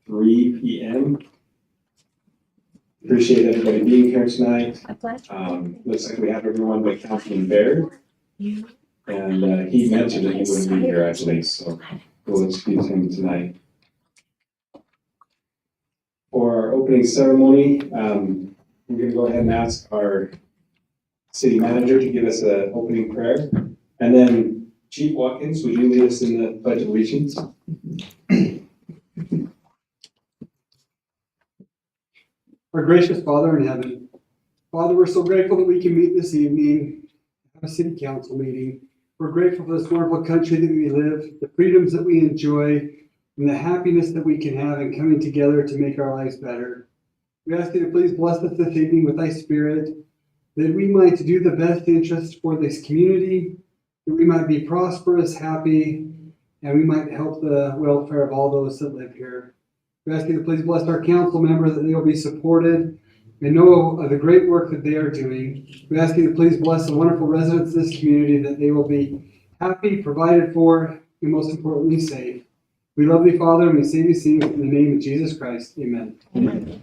3 p.m. Appreciate everybody being here tonight. A pleasure. Looks like we have everyone but Councilman Baird. And he mentioned that he wouldn't be here actually, so we'll excuse him tonight. For our opening ceremony, we're going to go ahead and ask our city manager to give us an opening prayer. And then Chief Watkins, would you lead us in the Pledge of Allegiance? Our gracious Father in heaven, Father, we're so grateful that we can meet this evening, have a city council meeting. We're grateful for this wonderful country that we live, the freedoms that we enjoy, and the happiness that we can have in coming together to make our lives better. We ask you to please bless us this evening with thy spirit, that we might do the best interest for this community, that we might be prosperous, happy, and we might help the welfare of all those that live here. We ask you to please bless our council members, that they will be supported and know of the great work that they are doing. We ask you to please bless the wonderful residents of this community, that they will be happy, provided for, and most importantly, safe. We love thee, Father, and we say these things in the name of Jesus Christ. Amen. Amen.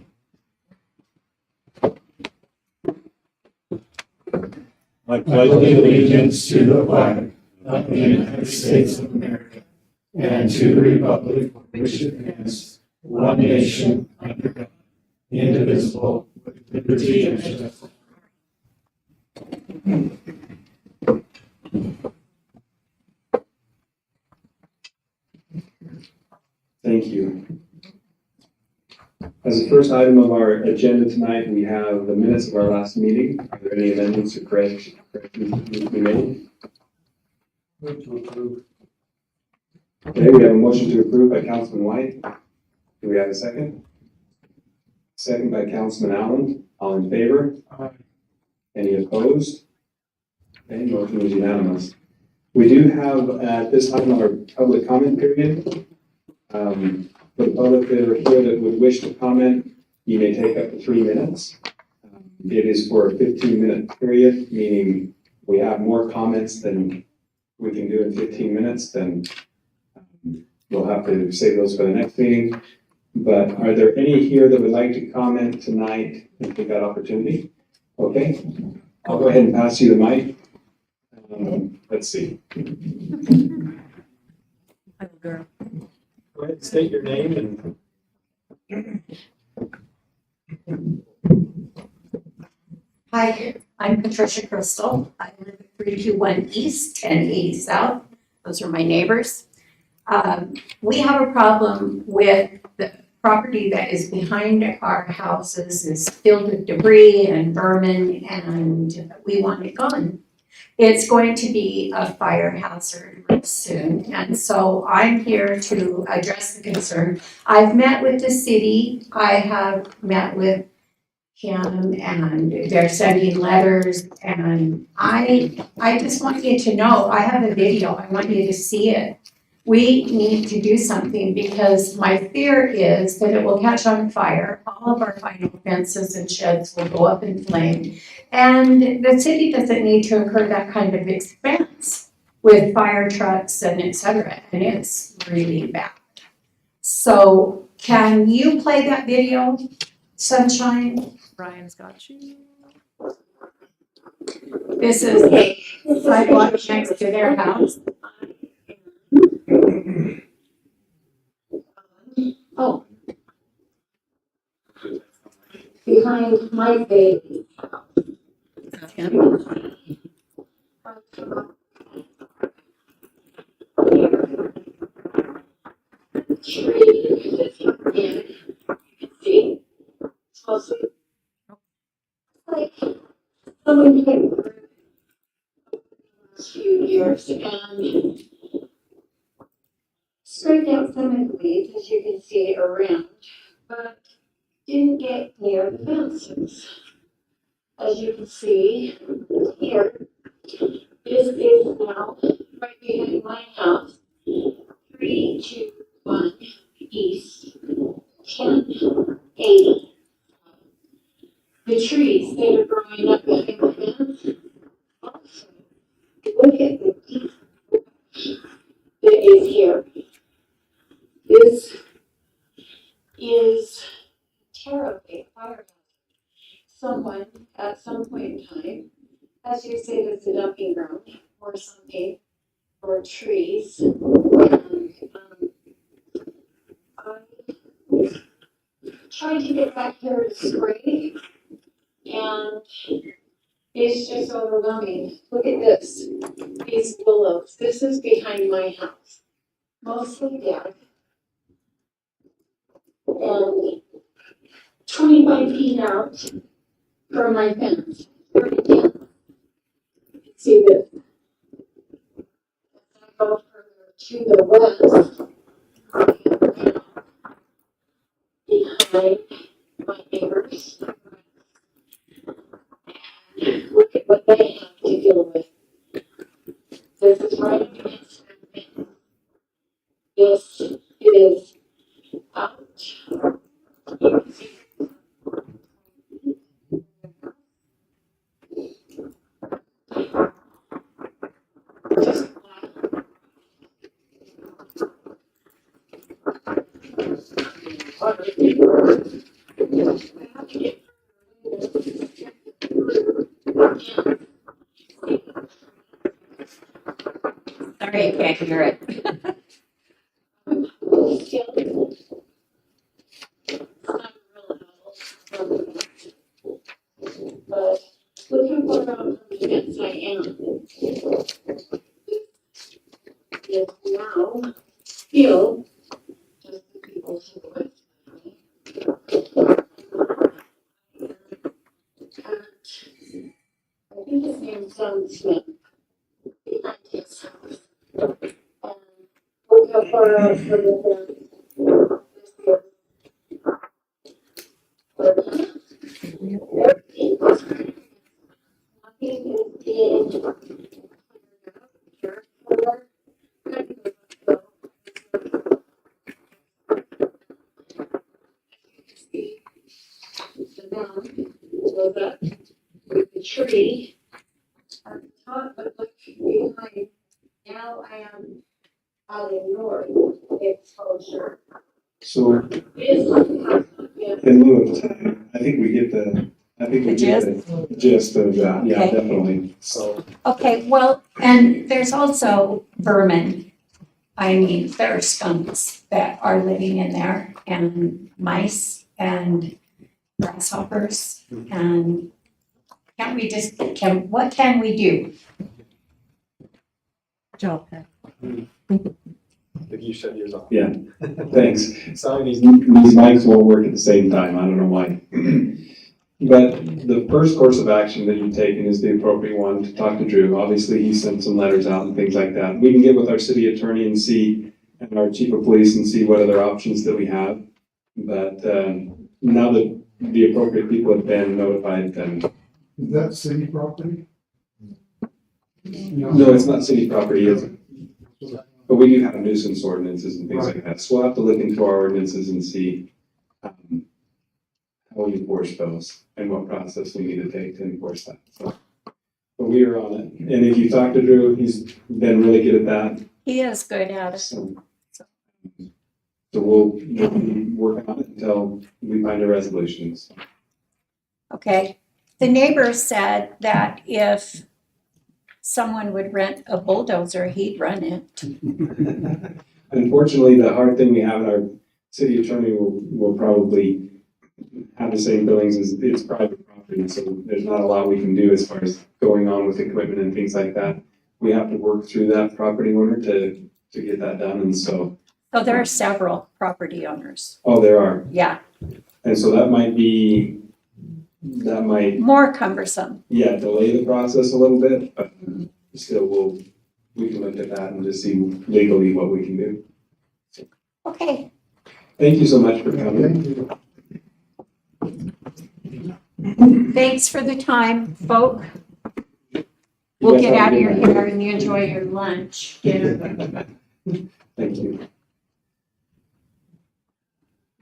I pledge allegiance to the flag of the United States of America and to the republic for which it stands, one nation, under God, indivisible, with liberty and justice. Thank you. As the first item of our agenda tonight, we have the minutes of our last meeting. Are there any amendments or corrections to be made? Okay, we have a motion to approve by Councilman White. Do we have a second? Second by Councilman Allen. All in favor? Aye. Any opposed? Okay, motion is unanimous. We do have at this time our public comment period. For the public that are here that would wish to comment, you may take up to 3 minutes. It is for a 15-minute period, meaning we have more comments than we can do in 15 minutes, then we'll have to save those for the next meeting. But are there any here that would like to comment tonight and take that opportunity? Okay, I'll go ahead and pass you the mic. Let's see. Girl. Go ahead and state your name and Hi, I'm Patricia Crystal. I live at 321 East, 1080 South. Those are my neighbors. We have a problem with the property that is behind our houses is filled with debris and vermin, and we want it gone. It's going to be a fire hazard real soon, and so I'm here to address the concern. I've met with the city. I have met with him, and they're sending letters, and I just want you to know, I have a video, I want you to see it. We need to do something because my fear is that it will catch on fire, all of our vinyl fences and sheds will go up in flame, and the city doesn't need to incur that kind of expense with fire trucks and et cetera, and it's really bad. So can you play that video, Sunshine? Ryan's got you. This is a sidewalk next to their house. Oh. Behind my baby. See? Like someone came for a few years and scraped out some of the weeds, as you can see around, but didn't get near the fences. As you can see here, this is now right behind my house, 321 East 1080. The trees that are growing up behind the fence. Also, look at the deep that is here. This is terribly fire. Someone at some point in time, as you say, it's a dumping ground or something, or trees. And I tried to get back here to spray, and it's just overwhelming. Look at this, these willows. This is behind my house, mostly dead. And 25 feet out from my fence, 30 feet. See this? As I go further to the west, behind my neighbors, look at what they have to deal with. This is right against their fence. This is out. You can see just Sorry, I can't hear it. but look how far out from the fence I am. Is now still just the people to the west. And I think his name's John Smith. Behind his house. And look how far out from the fence this is. But everything was nothing is being cleared up, cared for. The mound was up with the tree at the top, but look behind. Now I am out in north exposure. So This has not been in lieu of time, I think we get the gist of that, yeah, Okay. definitely, so. Okay, well, and there's also vermin. I mean, there are skunks that are living in there and mice and grasshoppers and what can we do? Job, Pat. If you shut yours off. Yeah, thanks. Sorry, These mics won't work at the same time, I don't know why. But the first course of action that you've taken is the appropriate one, to talk to Drew. Obviously, he sent some letters out and things like that. We can get with our city attorney and see, and our chief of police and see what other options that we have. But now that the appropriate people have been notified, then, Is that city property? no, it's not city property, is it? But we do have nuisance ordinances and things like that. So we'll have to look into our ordinances and see how we enforce those and what process we need to take to enforce that. So, but we are on it. And if you talk to Drew, he's been really good at that. He is good at it. So we'll be working on it until we find a resolution. So. Okay. The neighbor said that if someone would rent a bulldozer, he'd run it. Unfortunately, the hard thing we have in our city attorney will probably have the same feelings as it's private property, so there's not a lot we can do as far as going on with equipment and things like that. We have to work through that property owner to get that done, and so. So there are several property owners. Oh, there are, Yeah, and so that might, more cumbersome. yeah, delay the process a little bit, but still we can look at that and just see legally what we can do. Okay, Thank you so much for coming. Thank you. thanks for the time, folk. You We'll guys get have a out of good your night. hair and you enjoy your lunch. Thank you.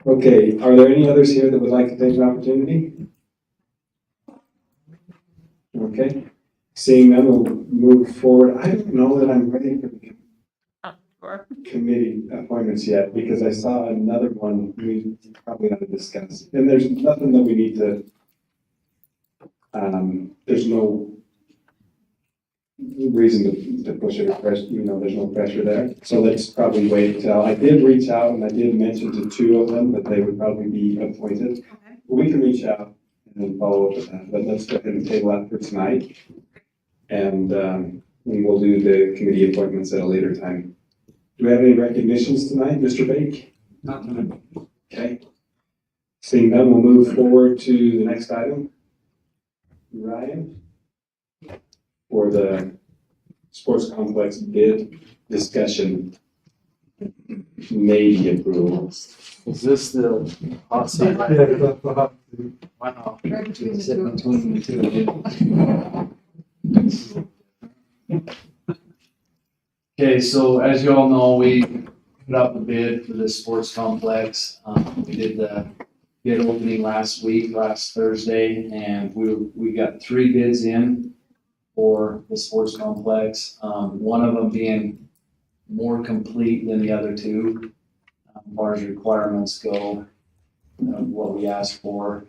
Okay, are there any others here that would like to take an opportunity? Okay, seeing none, we'll move forward. I don't know that I'm ready for the. for. committee appointments yet, because I saw another one we probably ought to discuss. And there's nothing that we need to, there's no reason to push it or press, there's no pressure there. So let's probably wait till, I did reach out and I did mention to two of them that they would probably be appointed. Okay. We can reach out and then follow up with that, but let's go ahead and table that for tonight. And we'll do the committee appointments at a later time. Do we have any recognitions tonight, Mr. Bake? Not tonight. Okay. Seeing none, we'll move forward to the next item. Ryan? For the sports complex bid discussion. Maybe approval. Is this the hot seat? Yeah, that's the hot seat. Wow. Right between the Sit two. between the two. Okay, so as you all know, we put out the bid for this sports complex. We did the bid opening last Thursday, and we got 3 bids in for the sports complex. One of them being more complete than the other 2, as far as requirements go, what we asked for.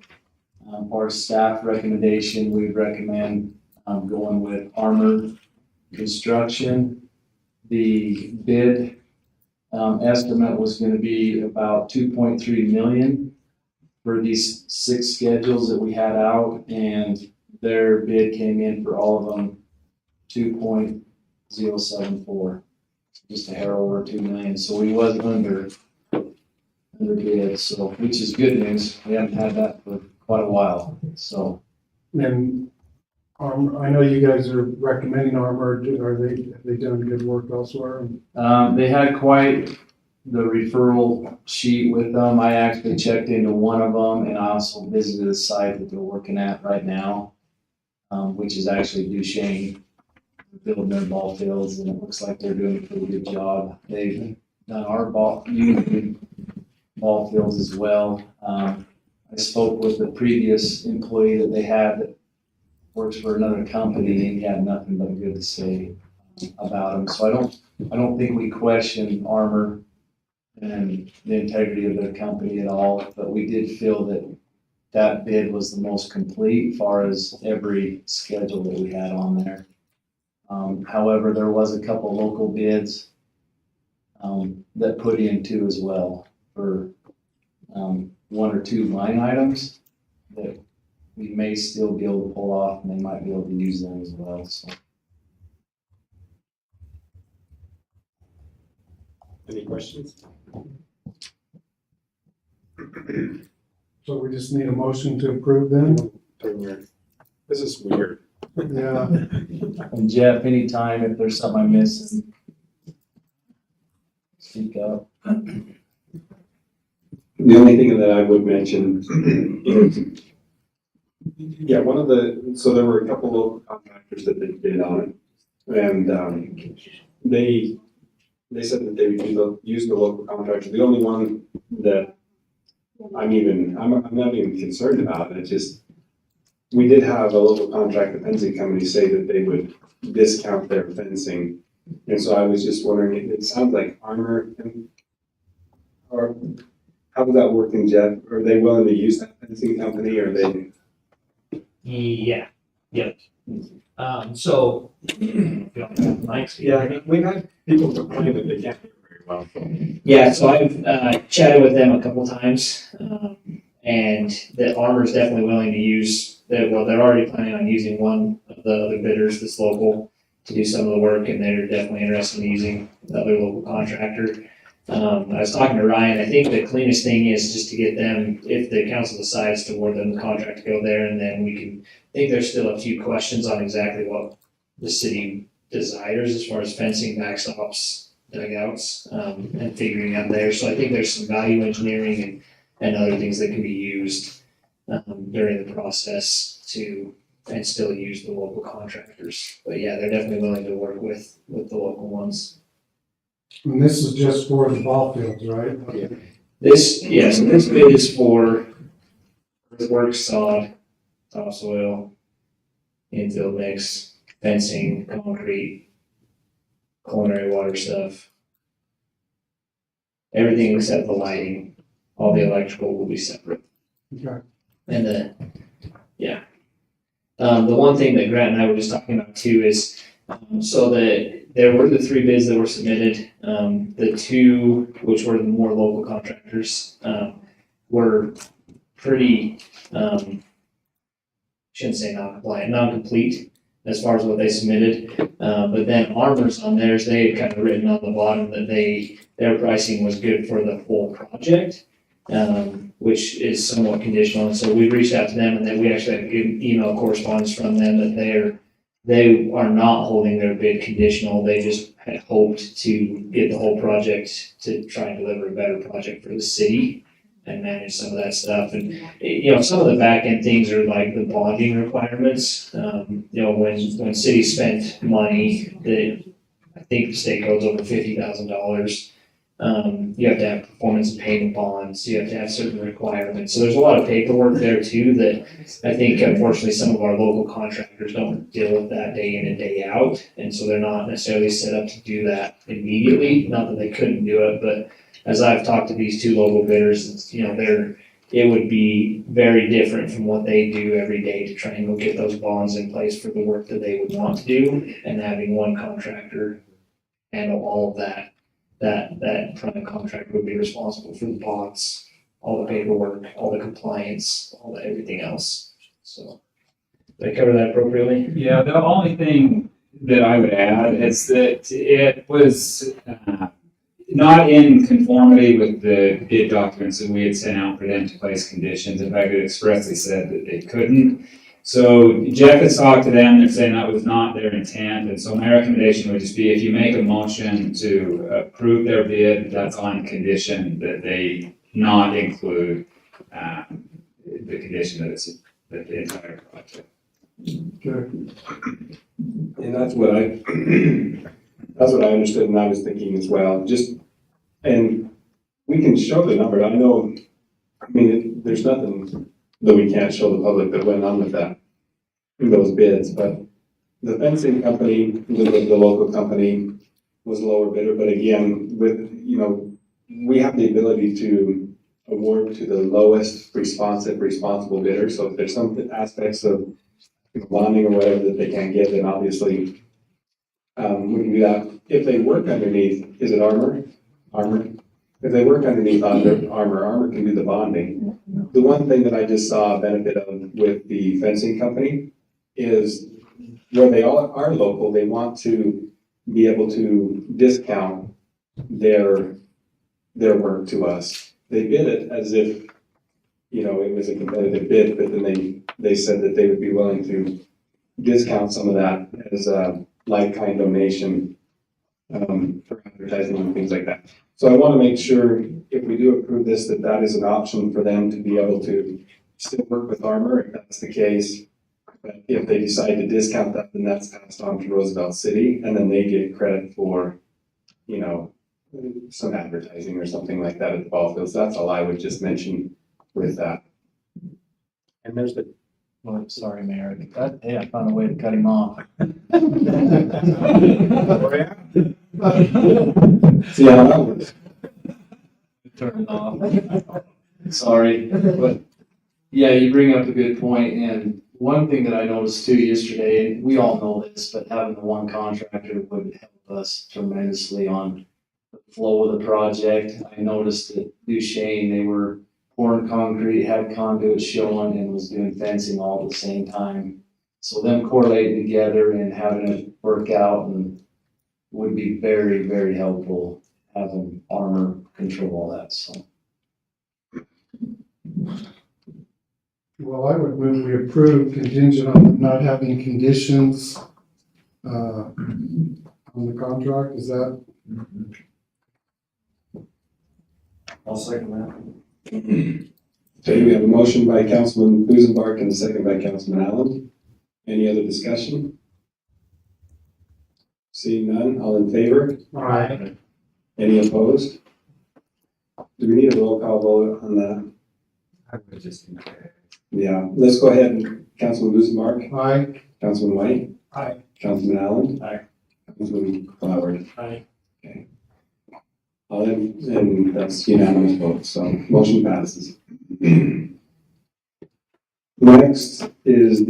As far as staff recommendation, we would recommend going with Armor Construction. The bid estimate was going to be about 2.3 million for these 6 schedules that we had out, and their bid came in for all of them 2.074, just a hair over 2 million. So we was under bid, so which is good news. We haven't had that for quite a while. So And I know you guys are recommending Armor. Have they done good work elsewhere? they had quite the referral sheet with them. I actually checked into one of them, and I also visited the site that they're working at right now, which is actually Duchesne, building their ball fields, and it looks like they're doing a pretty good job. They've done our ball fields as well. I spoke with the previous employee that they had that works for another company, and he had nothing but good to say about them. So I don't think we question Armor and the integrity of their company at all, but we did feel that bid was the most complete as far as every schedule that we had on there. However, there was a couple local bids that put in too as well for 1 or 2 line items that we may still be able to pull off, and they might be able to use them as well. So. Any questions? So we just need a motion to approve them? This is weird. Yeah. And Jeff, anytime if there's something I miss, speak up. The only thing that I would mention is, yeah, so there were a couple local contractors that they bid on it. And they said that they would use the local contractor. The only one that I'm not even concerned about it. It's just, we did have a local contractor fencing company say that they would discount their fencing. And so I was just wondering, it sounds like Armor, or how does that work in Jeff? Are they willing to use that fencing company, or are they? Yeah, yep. So, if you don't have mics. Yeah, I mean, we've had people complain that they can't hear very well. Yeah, so I've chatted with them a couple times, and the Armor's definitely willing to use, they're already planning on using one of the other bidders that's local to do some of the work, and they're definitely interested in using the other local contractor. I was talking to Ryan, I think the cleanest thing is just to get them, if the council decides to award them the contract, to go there, and then we can, I think there's still a few questions on exactly what the city desires as far as fencing, backstops, dugouts, and figuring out there. So I think there's some value engineering and other things that can be used during the process and still use the local contractors. But yeah, they're definitely willing to work with the local ones. And this is just for the ball fields, right? This bid is for earthwork, sod, topsoil, infield mix, fencing, concrete, culinary water stuff. Everything except the lighting, all the electrical will be separate. Okay. And the one thing that Grant and I were just talking about too is, so that there were the 3 bids that were submitted. The 2, which were the more local contractors, were pretty, shouldn't say non-compliant, non-complete as far as what they submitted. But then Armor's on theirs, they had kind of written on the bottom that their pricing was good for the whole project, which is somewhat conditional. And so we reached out to them, and then we actually had email correspondence from them that they are not holding their bid conditional. They just had hoped to get the whole project to try and deliver a better project for the city and manage some of that stuff. And, some of the back end things are like the bonding requirements. When cities spent money, I think the state code's over $50,000. You have to have performance and payment bonds, you have to have certain requirements. So there's a lot of paperwork there too that I think unfortunately some of our local contractors don't deal with that day in and day out. And so they're not necessarily set up to do that immediately. Not that they couldn't do it, but as I've talked to these 2 local bidders, it would be very different from what they do every day to try and go get those bonds in place for the work that they would want to do, and having one contractor handle all of that. That prime contractor would be responsible for the bonds, all the paperwork, all the compliance, all the everything else. So, did I cover that appropriately? Yeah, the only thing that I would add is that it was not in conformity with the bid documents that we had sent out for them to place conditions. In fact, it expressly said that they couldn't. So Jeff has talked to them, they're saying that was not their intent, and so my recommendation would just be if you make a motion to approve their bid, that's on condition that they not include the condition that it's the entire project. Good. And that's what I understood and I was thinking as well. And we can show the number. There's nothing that we can't show the public that went on with those bids, but the fencing company, the local company was a lower bidder, but again, we have the ability to award to the lowest responsible bidder, so if there's some aspects of bonding or whatever that they can't get, then obviously, we can do that. If they work underneath, is it Armor? If they work underneath Armor can do the bonding. The one thing that I just saw a benefit of with the fencing company is where they all are local, they want to be able to discount their work to us. They bid it as if, it was a competitive bid, but then they said that they would be willing to discount some of that as a like-kind donation for advertising and things like that. So I want to make sure if we do approve this, that is an option for them to be able to still work with Armor if that's the case. But if they decide to discount that, then that's passed on to Roosevelt City, and then they get credit for, some advertising or something like that at the ball fields. That's all I would just mention with that. And there's the, Well, sorry, Mayor. Hey, I found a way to cut him off. See how that works. Turn it off. Sorry, but yeah, you bring up a good point, and one thing that I noticed too yesterday, and we all know this, but having the one contractor would help us tremendously on the flow of the project. I noticed that Duchesne, they were pouring concrete, had conduit showing, and was doing fencing all at the same time. So them correlating together and having it work out and would be very, very helpful, having Armor control all that, so. Well, I would move we approve contingent on them not having conditions on the contract. Is that? I'll second that. Okay, we have a motion by Councilman Busenbark and a second by Councilman Allen. Any other discussion? Seeing none, all in favor? Aye. Any opposed? Do we need a roll call vote on that? I would just, Yeah, let's go ahead and Councilman Busenbark, Aye. Councilman White. Aye. Councilman Allen. Aye. Councilman Cloward. Aye. Okay. And that's unanimous vote, so motion passes. Next is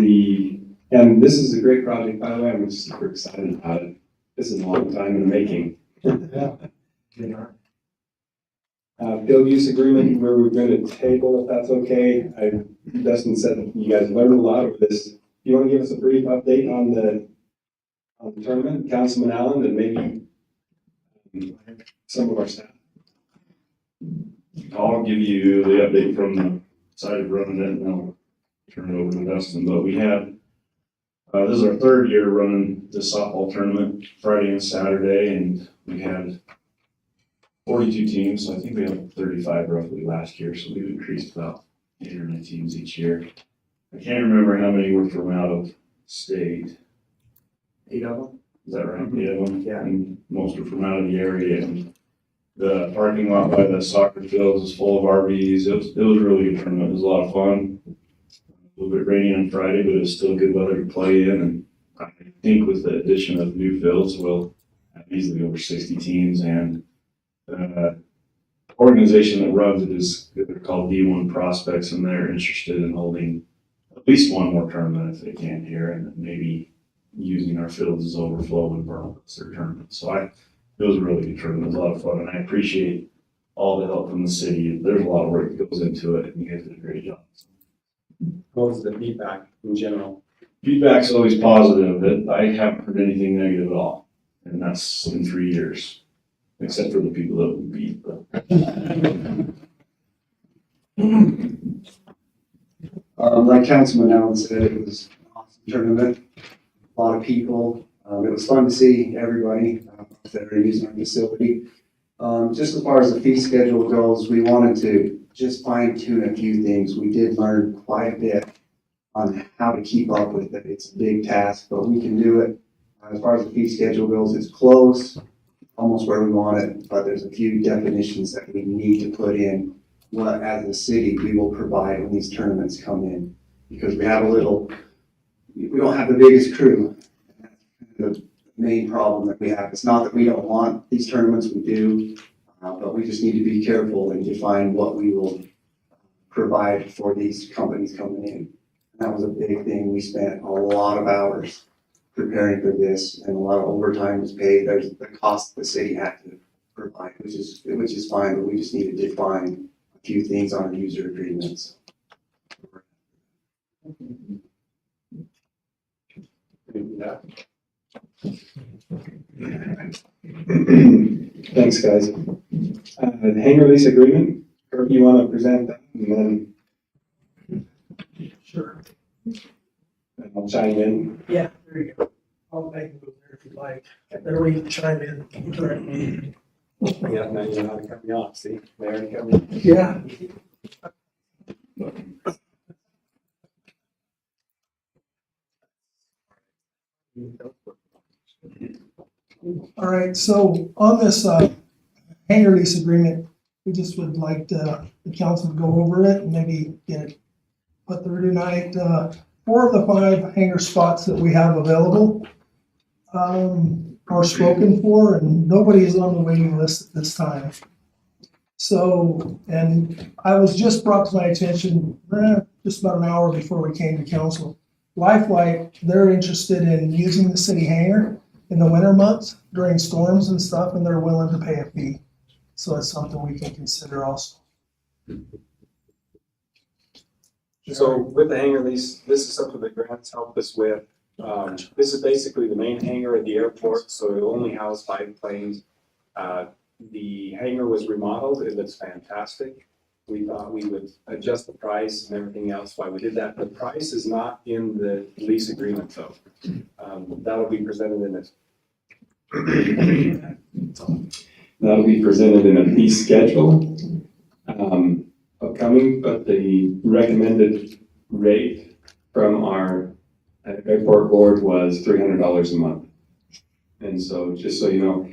and this is a great project, by the way, I'm super excited about it. This is a long time in the making. Field use agreement, where we're going to table, if that's okay. Dustin said that you guys learned a lot of this. Do you want to give us a brief update on the tournament, Councilman Allen, and maybe some of our staff? I'll give you the update from the side of running it, and I'll turn it over to Dustin. But we had, this is our third year running the softball tournament, Friday and Saturday, and we had 42 teams. So I think we had 35 roughly last year, so we've increased about 8 or 9 teams each year. I can't remember how many were from out of state. 8 of them? Is that right? 8 of them? Yeah. And most were from out of the area. And the parking lot by the soccer fields was full of RVs. It was a really good tournament. It was a lot of fun. A little bit rainy on Friday, but it was still good weather to play in. And I think with the addition of new fields, we'll have easily over 60 teams. And the organization that runs it is, they're called D1 Prospects, and they're interested in holding at least one more tournament if they can here, and maybe using our fields as overflow and burn their tournament. So it was a really good tournament. It was a lot of fun, and I appreciate all the help from the city. There's a lot of work that goes into it, and you guys did a great job. What was the feedback in general? Feedback's always positive. I haven't heard anything negative at all, and that's in 3 years, except for the people that we beat. Like Councilman Allen said, it was an awesome tournament. A lot of people. It was fun to see everybody that are using our facility. Just as far as the fee schedule goes, we wanted to just fine tune a few things. We did learn quite a bit on how to keep up with it. It's a big task, but we can do it. As far as the fee schedule goes, it's close, almost where we want it, but there's a few definitions that we need to put in what, as a city, we will provide when these tournaments come in. Because we don't have the biggest crew. The main problem that we have, it's not that we don't want these tournaments, we do, but we just need to be careful and define what we will provide for these companies coming in. And that was a big thing. We spent a lot of hours preparing for this, and a lot of overtime was paid. There's the cost the city had to provide, which is fine, but we just need to define a few things on our user agreements. Thanks, guys. The hangar lease agreement, Kirk, you want to present that, and then Sure. I'll chime in. Yeah, there you go. I'll make it go there if you like. There we chime in. Correct. Yeah, now you know how to cut me off, see? They already cut me. Yeah. All right, so on this hangar lease agreement, we just would like the council to go over it and maybe get it put through tonight. 4 of the 5 hangar spots that we have available are spoken for, and nobody is on the waiting list at this time. So, and I was just brought to my attention just about an hour before we came to council. Lifelight, they're interested in using the city hangar in the winter months during storms and stuff, and they're willing to pay a fee. So that's something we can consider also. So with the hangar lease, this is something that grants helped us with. This is basically the main hangar at the airport, so it'll only house 5 planes. The hangar was remodeled, it looks fantastic. We thought we would adjust the price and everything else while we did that. The price is not in the lease agreement though. That'll be presented in this. That'll be presented in a fee schedule upcoming, but the recommended rate from our airport board was $300 a month. And so just so you know,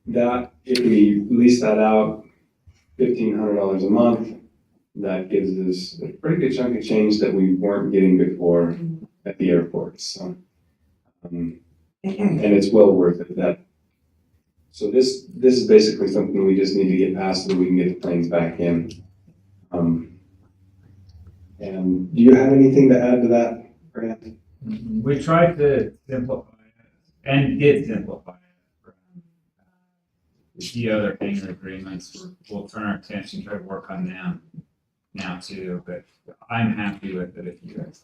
that if we lease that out $1,500 a month, that gives us a pretty good chunk of change that we weren't getting before at the airport. So, and it's well worth it. So this is basically something we just need to get past so that we can get the planes back in. And do you have anything to add to that, Grant? We tried to simplify it and did simplify it. The other hangar agreements, we'll turn our attention, try to work on them now too, but I'm happy with it if you guys.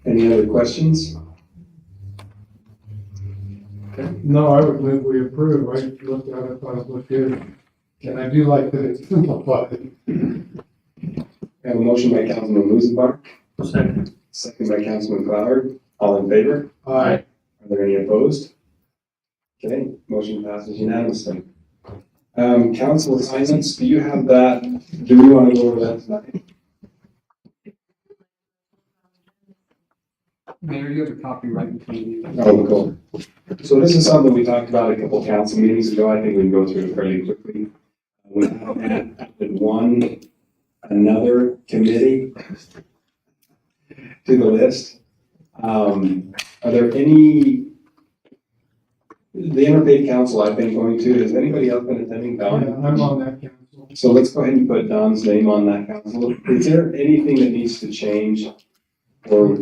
Any other questions? No, I would move we approve. I looked at it, thought it looked good. And I do like that it's simplified. We have a motion by Councilman Luzenbach. Second by Councilman Clower. All in favor? Aye. Are there any opposed? Okay, motion passes unanimously. Council assignments, do you have that? Do we want to go over that tonight? Mayor, you have a copy right in front of you. Oh, cool. So this is something we talked about a couple council meetings ago. I think we can go through it fairly quickly. We have added another committee to the list. Are there any, the Interfaith Council I've been going to, has anybody else been attending? Yeah, Don? I'm on that council. So let's go ahead and put Don's name on that council. Is there anything that needs to change? Or,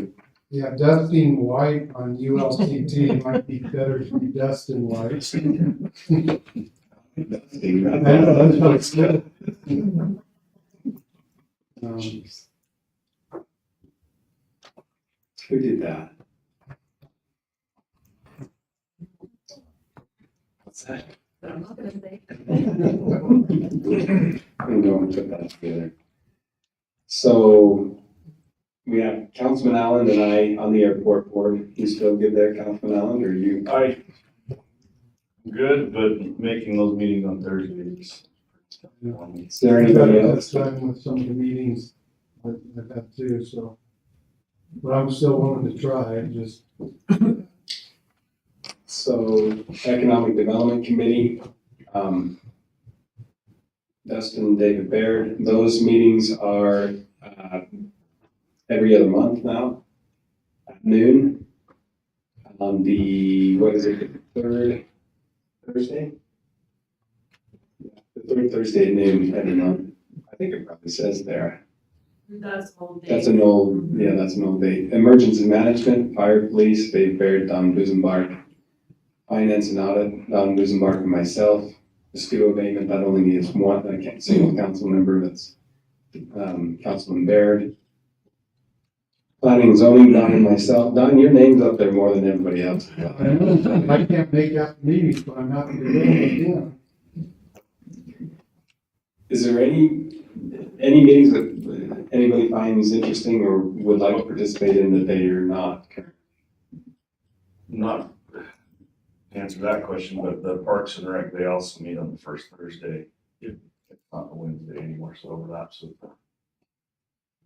Yeah, Dustin White on ULCT might be better to be Dustin White. That's what it's good. who did that? What's that? I'm not gonna say. I'm going to put that together. So we have Councilman Allen and I on the airport board. You still good there, Councilman Allen, or you? Good, but making those meetings on Thursdays. Is there anybody else? Time with some of the meetings I've had too, so. But I'm still willing to try, just. So Economic Development Committee, Dustin, David Baird, those meetings are every other month now at noon on the, what is it, the third Thursday? Yeah, the third Thursday at noon every month. I think it probably says there. That's all day. That's an old date. Emergency Management, Fire Police, Dave Baird, Don Busenbark. Finance and Audit, Don Busenbark and myself. Mosquito abatement, that only needs one, single council member, that's Councilman Baird. Planning and zoning, Don and myself. Don, your name's up there more than everybody else. I can't make out the meetings, but I'm happy to do it again. Is there any meetings that anybody finds interesting or would like to participate in that they are not? Not to answer that question, but the Parks and Rec, they also meet on the first Thursday. It's not the Wednesday anymore, so overlaps with that.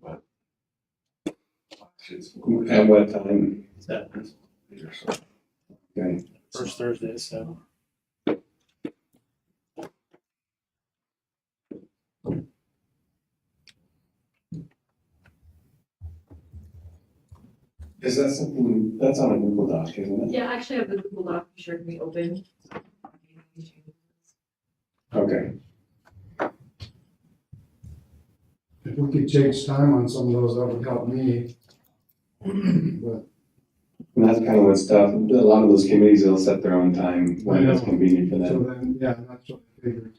But. At what time? Okay. First Thursday, so. Is that something, that's on a Google Doc, isn't it? Yeah, actually, I have the Google Doc, sure to be open. Okay. If we could change time on some of those, that would help me. But And that's kind of what's tough. A lot of those committees, they'll set their own time when it's convenient for so them. then, yeah, that's what I figured.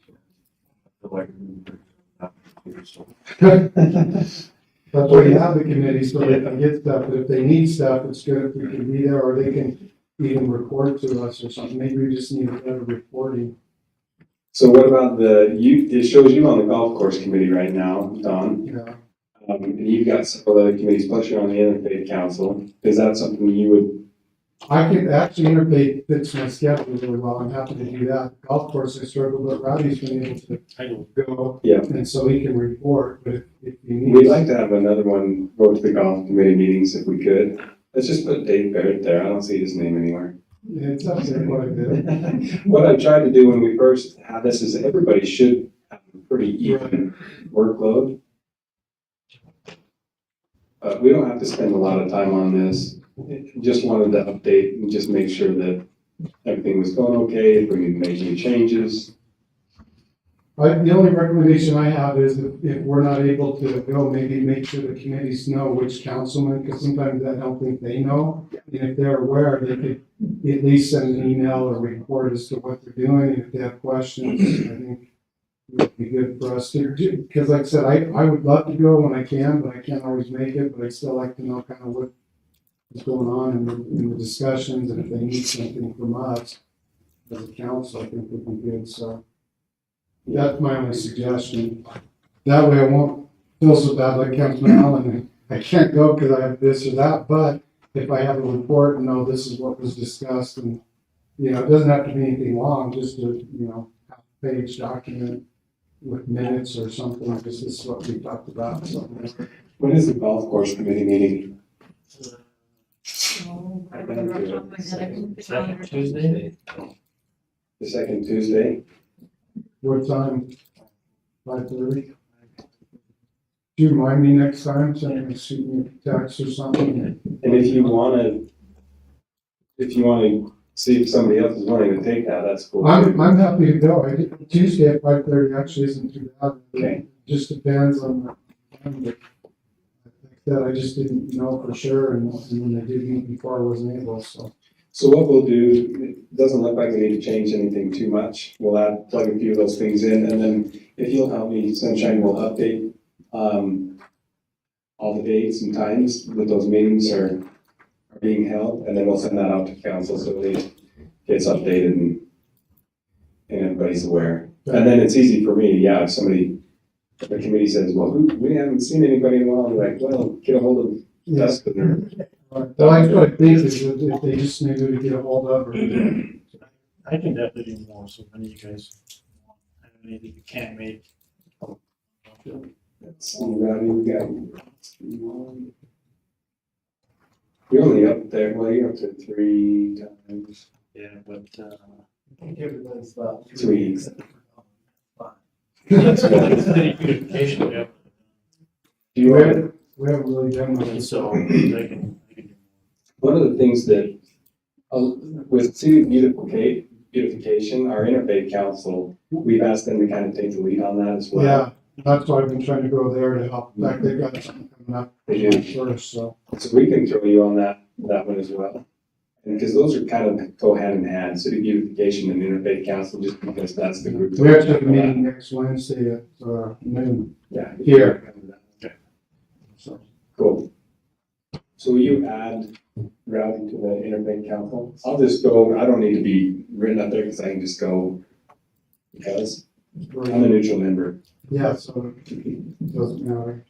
That's why you have the committee, so they can get stuff, but if they need stuff, it's good if we can be there, or they can even report to us or something. Maybe we just need better reporting. So what about it shows you on the golf course committee right now, Don. Yeah. And you've got several other committees, plus you're on the Interfaith Council. Is that something you would? I could actually Interfaith fits my schedule really well. I'm happy to do that. Golf course, I struggle, but Rowdy's been able to go. Yeah. And so he can report, but if you need. We'd like to have another one go to the golf committee meetings if we could. Let's just put Dave Barrett there. I don't see his name anywhere. Yeah, it's up there quite a bit. What I tried to do when we first had this is everybody should have a pretty even workload. We don't have to spend a lot of time on this. Just wanted to update and just make sure that everything was going okay, if we need to make any changes. The only recommendation I have is if we're not able to go, maybe make sure the committees know which councilman, because sometimes I don't think they know. And if they're aware, they could at least send an email or report as to what they're doing. And if they have questions, I think it would be good for us to do. Because like I said, I would love to go when I can, but I can't always make it. But I'd still like to know kind of what is going on in the discussions, and if they need something from us as a council, I think would be good. So that's my only suggestion. That way I won't feel so bad like Councilman Allen, and I can't go because I have this or that, but if I have a report and know this is what was discussed, and, it doesn't have to be anything long, just a, half-page document with minutes or something, this is what we talked about, so. When is the golf course committee meeting? Oh, I don't remember off the top of my head. I can put it on there. Tuesday? The second Tuesday? What time? 5:30? Do you remind me next time, send me a text or something? And if you wanna see if somebody else is wanting to take that, that's cool. I'm happy to go. Tuesday at 5:30 actually isn't too bad. Okay. It just depends on the time, but like that, I just didn't know for sure, and when they did meet before, I wasn't able, so. So what we'll do, it doesn't look like we need to change anything too much. We'll plug a few of those things in, and then if you'll help me, Sunshine will update, all the dates and times that those meetings are being held, and then we'll send that out to council so it gets updated and everybody's aware. And then it's easy for me, if the committee says, well, we haven't seen anybody in a while, we're like, well, get a hold of Yes. Dustin or Well, I what I think is that if they just need to get a hold of her. I can definitely do more, so if any of you guys, I don't know if you can't make. Let's see, Robbie, we got. You're only up there, well, you're up to 3 times. Yeah, but, I think everybody's about 2 weeks. beautification, yeah, Do you want, We haven't really done and much. so I can do one of the things that, with city beautification, our interfaith council, we've asked them to kind of take the lead on that as well. Yeah, that's why I've been trying to go there to help. In fact, they've got something coming up They do. first, so. So we can throw you on that one as well. And because those are kind of go hand in hand, city beautification and interfaith council, just because that's the group. We actually have a meeting next Wednesday at noon. Yeah. Here. Okay. So. Cool. So will you add Rowdy to the interfaith council? I'll just go, I don't need to be written up there because I can just go because I'm a neutral member. Yeah, so it doesn't matter.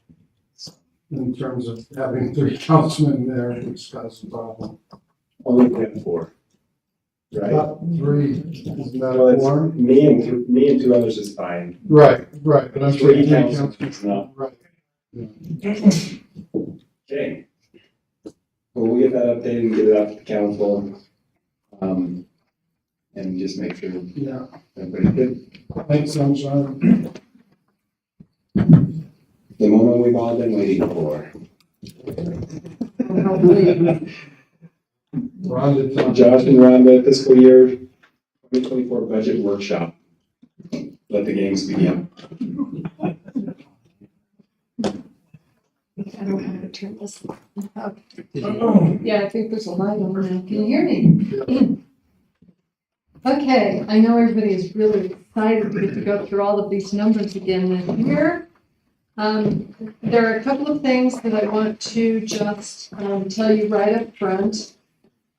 In terms of having 3 councilmen there, it's cause a problem. Only we have 4. Right? About 3, isn't that Well, a it's quorum? me and 2 others is fine. Right, but I'm saying 3 3 councilmen councilmen. is not. Right. Okay. Well, we'll get that updated and get it out to the council. And just make sure Yeah, everybody's good. thanks, Sunshine. The moment we've all been waiting for. Rhonda, Josh and Rhonda, fiscal year 2024 budget workshop. Let the games begin. I don't want to turn this up. Yeah, I think there's a light on now. Can you hear me? Okay, I know everybody is really excited to get to go through all of these numbers again this year. There are a couple of things that I want to just tell you right up front.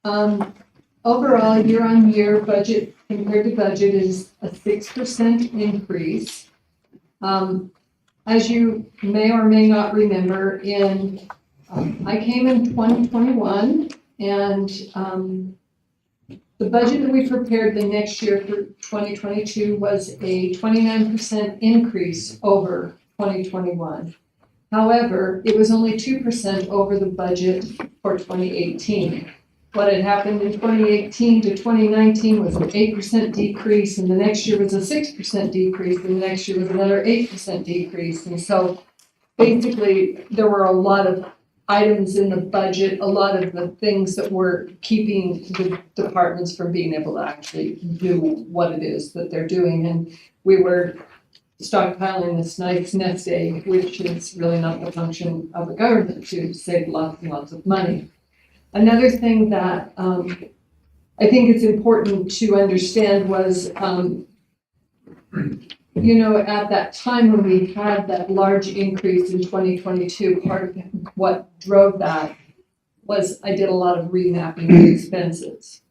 Overall, year-on-year budget compared to budget is a 6% increase. As you may or may not remember, I came in 2021, and the budget that we prepared the next year for 2022 was a 29% increase over 2021. However, it was only 2% over the budget for 2018. What had happened in 2018 to 2019 was an 8% decrease, and the next year was a 6% decrease, and the next year was another 8% decrease. And so basically, there were a lot of items in the budget, a lot of the things that were keeping the departments from being able to actually do what it is that they're doing. And we were stockpiling this nice nest egg, which is really not the function of a government to save lots and lots of money. Another thing that I think it's important to understand was, at that time when we had that large increase in 2022, part of what drove that was I did a lot of remapping of expenses.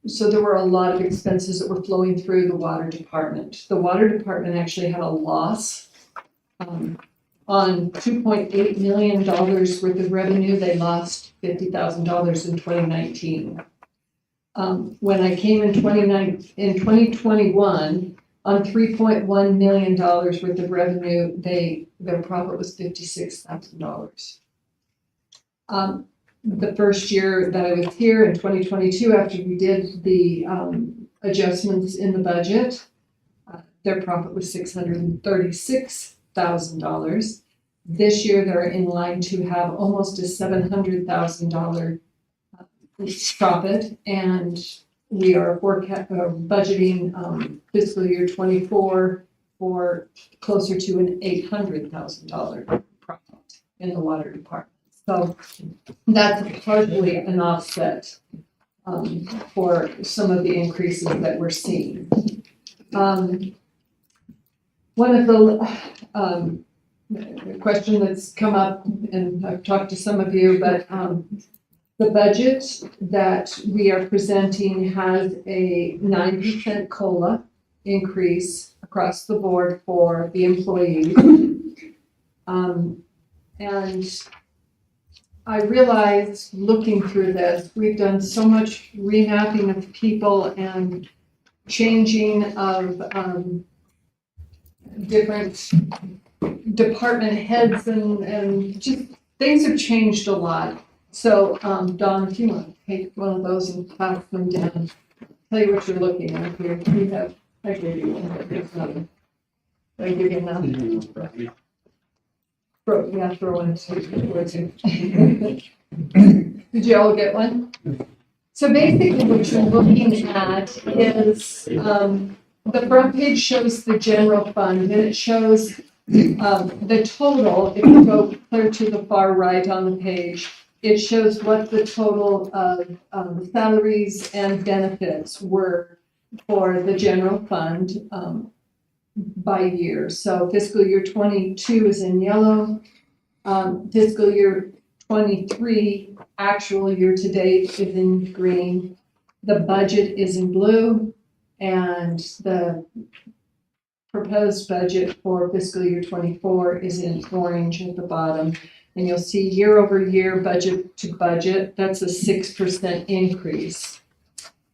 So there were a lot of expenses that were flowing through the water department. The water department actually had a loss on $2.8 million worth of revenue. They lost $50,000 in 2019. When I came in 2021, on $3.1 million worth of revenue, their profit was $56,000. The first year that I was here in 2022, after we did the adjustments in the budget, their profit was $636,000. This year, they're in line to have almost a $700,000 profit, and we are budgeting fiscal year 24 for closer to an $800,000 profit in the water department. So that's partly an offset for some of the increases that we're seeing. One of the question that's come up, and I've talked to some of you, but the budget that we are presenting has a 9% COLA increase across the board for the employees. And I realized looking through this, we've done so much remapping of people and changing of different department heads and just things have changed a lot. So, Dawn, if you want to take one of those and pass them down, tell you what you're looking at here. We have, I gave you one, but there's another. Did I give you enough? Throw one towards you. Did you all get one? So basically what you're looking at is, the front page shows the general fund, and it shows the total. If you go clear to the far right on the page, it shows what the total of salaries and benefits were for the general fund by year. So fiscal year 22 is in yellow. Fiscal year 23, actual year to date, is in green. The budget is in blue, and the proposed budget for fiscal year 24 is in orange at the bottom. And you'll see year over year, budget to budget, that's a 6% increase.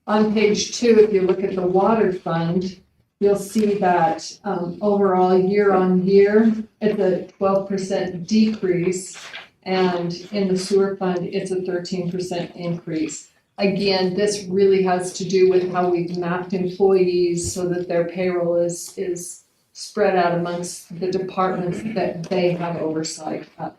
On page 2, if you look at the water fund, you'll see that overall year on year, it's a 12% decrease. And in the sewer fund, it's a 13% increase. Again, this really has to do with how we've mapped employees so that their payroll is spread out amongst the departments that they have oversight of.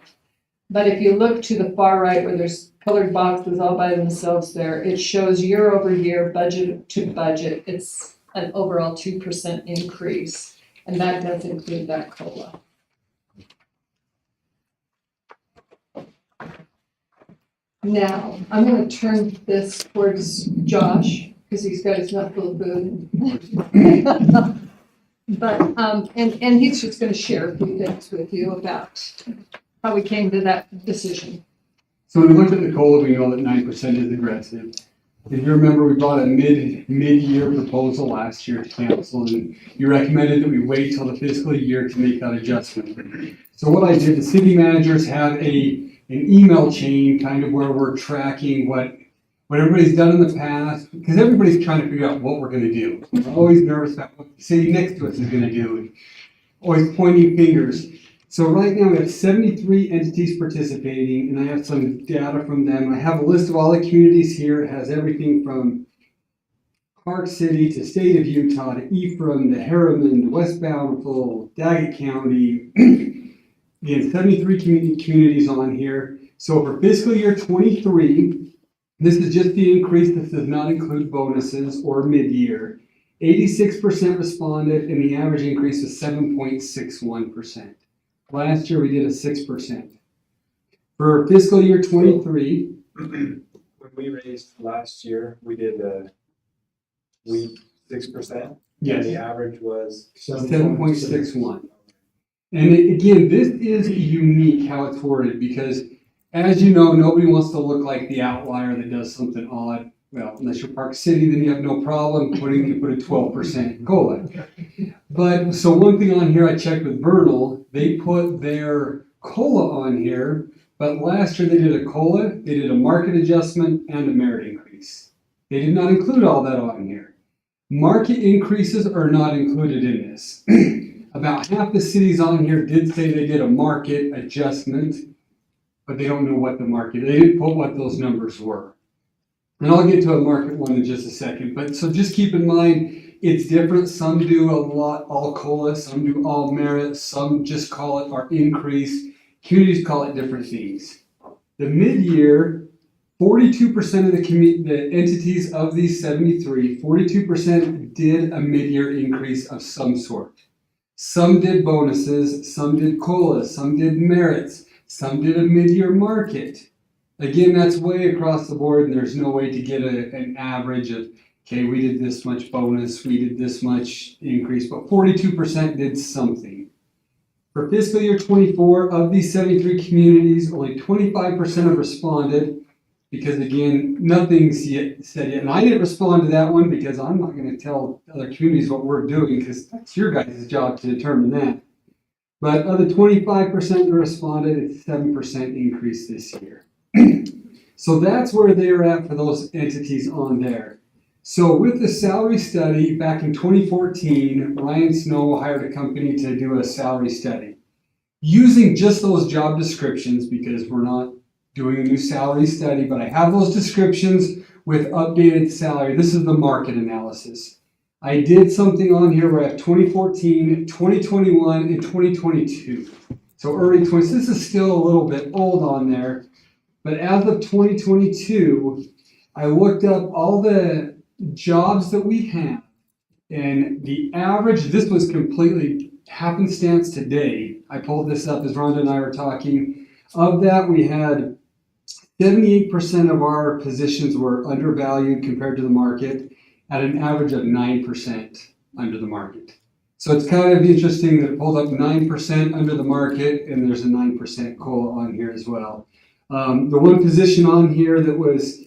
But if you look to the far right where there's colored boxes all by themselves there, it shows year over year, budget to budget. It's an overall 2% increase, and that does include that COLA. Now, I'm going to turn this towards Josh, because he's got his mouth full of food. But, and he's just going to share a few things with you about how we came to that decision. So when we looked at the COLA, we know that 9% is aggressive. If you remember, we brought a mid-year proposal last year to council, and you recommended that we wait till the fiscal year to make that adjustment. So what I did, the city managers have an email chain kind of where we're tracking what everybody's done in the past, because everybody's trying to figure out what we're going to do. We're always nervous about what the city next to us is going to do, always pointing fingers. So right now we have 73 entities participating, and I have some data from them. I have a list of all the communities here. It has everything from Park City to State of Utah to Ephraim to Harriman to West Bountiful, Daggett County, Again, 73 communities on here. So for fiscal year 23, this is just the increase. This does not include bonuses or mid-year. 86% responded, and the average increase was 7.61%. Last year, we did a 6%. For fiscal year 23, When we raised last year, we did 6%. yes, And the average was 7.61. And again, this is unique how it's worded because, as you know, nobody wants to look like the outlier that does something odd. Well, unless you're Park City, then you have no problem you put a 12% COLA. But so one thing on here, I checked with Vernal, they put their COLA on here, but last year they did a COLA, they did a market adjustment, and a merit increase. They did not include all that on here. Market increases are not included in this. About half the cities on here did say they did a market adjustment, but they don't know what the market, they didn't put what those numbers were. And I'll get to a market one in just a second, but so just keep in mind, it's different. Some do all COLA, some do all merit, some just call it our increase. Communities call it different things. The mid-year, 42% of the entities of these 73, 42% did a mid-year increase of some sort. Some did bonuses, some did COLAs, some did merits, some did a mid-year market. Again, that's way across the board, and there's no way to get an average of, okay, we did this much bonus, we did this much increase, but 42% did something. For fiscal year 24, of these 73 communities, only 25% have responded, because again, nothing's said yet. And I didn't respond to that one because I'm not going to tell other communities what we're doing, because that's your guys' job to determine that. But of the 25% that responded, it's 7% increase this year. So that's where they're at for those entities on there. So with the salary study back in 2014, Ryan Snow hired a company to do a salary study. Using just those job descriptions, because we're not doing a new salary study, but I have those descriptions with updated salary. This is the market analysis. I did something on here where I have 2014, 2021, and 2022. So early 20s, this is still a little bit old on there. But as of 2022, I looked up all the jobs that we have, and the average, this was completely happenstance today. I pulled this up as Rhonda and I were talking. Of that, we had 78% of our positions were undervalued compared to the market at an average of 9% under the market. So it's kind of interesting that it pulled up 9% under the market, and there's a 9% COLA on here as well. The one position on here that was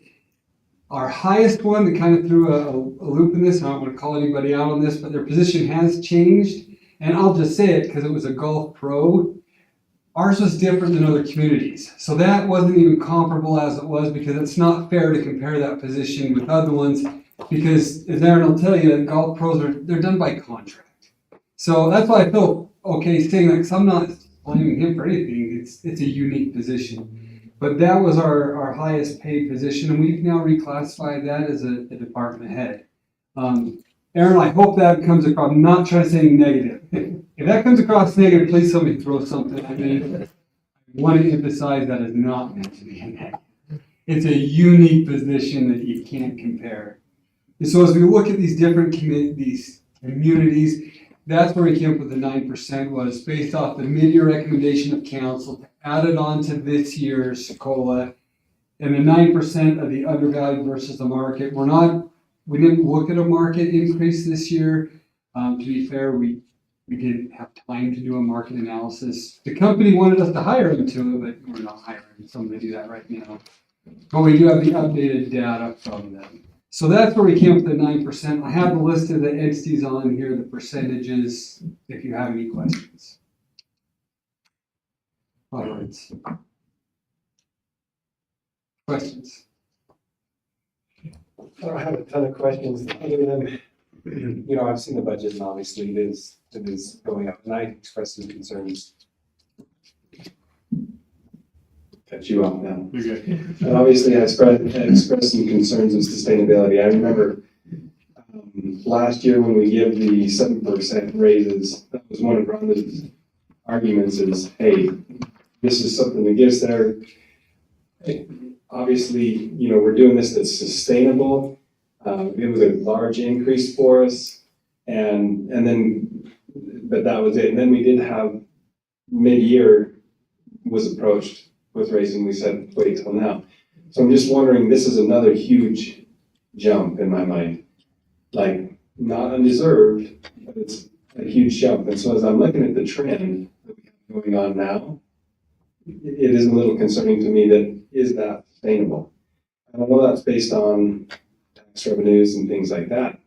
our highest one that kind of threw a loop in this, I don't want to call anybody out on this, but their position has changed. And I'll just say it because it was a golf pro. Ours was different than other communities. So that wasn't even comparable as it was, because it's not fair to compare that position with other ones, because as Aaron will tell you, golf pros they're done by contract. So that's why I feel okay saying that, because I'm not blaming him for anything. It's a unique position. But that was our highest paid position, and we've now reclassified that as a department head. Aaron, I hope that comes across. I'm not trying to say negative. If that comes across negative, please somebody throw something at me. I want to emphasize that is not meant to be negative. It's a unique position that you can't compare. And so as we look at these different communities, that's where we came up with the 9% was based off the mid-year recommendation of council, added on to this year's COLA, and the 9% of the undervalued versus the market. We didn't look at a market increase this year. To be fair, we didn't have time to do a market analysis. The company wanted us to hire them to it, but we're not hiring someone to do that right now. But we do have the updated data from them. So that's where we came up with the 9%. I have the list of the entities on here, the percentages, if you have any questions. All right. Questions? I don't have a ton of questions other than, I've seen the budget, and obviously it is going up, and I expressed some concerns. Cut you off now. And obviously I expressed some concerns of sustainability. I remember last year when we gave the 7% raises, that was one of Rhonda's arguments is, hey, this is something that gets there. Obviously, we're doing this that's sustainable. It was a large increase for us, and then, but that was it. And then we did have mid-year was approached with raising. We said, wait till now. So I'm just wondering, this is another huge jump in my mind, like not undeserved, but it's a huge jump. And so as I'm looking at the trend that we have going on now, it is a little concerning to me that is that sustainable? And I know that's based on tax revenues and things like that,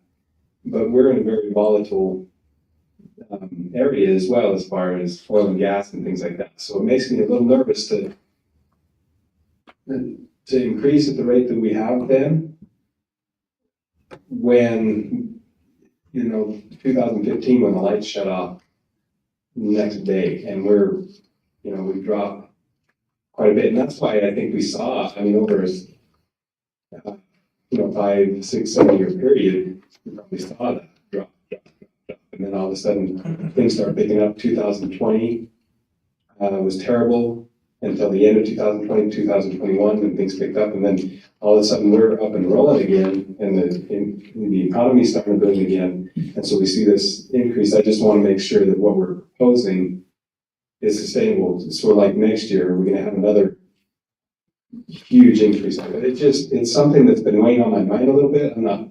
but we're in a very volatile area as well as far as oil and gas and things like that. So it makes me a little nervous to increase at the rate that we have been when, 2015 when the lights shut off next day and we dropped quite a bit. And that's why I think we saw, over a 5, 6, 7 year period, we probably saw that drop. And then all of a sudden things start picking up. 2020 was terrible until the end of 2020, 2021, when things picked up. And then all of a sudden we're up and rolling again and the economy's starting to boom again. And so we see this increase. I just want to make sure that what we're proposing is sustainable. So like next year, we're going to have another huge increase. It's something that's been weighing on my mind a little bit. I'm not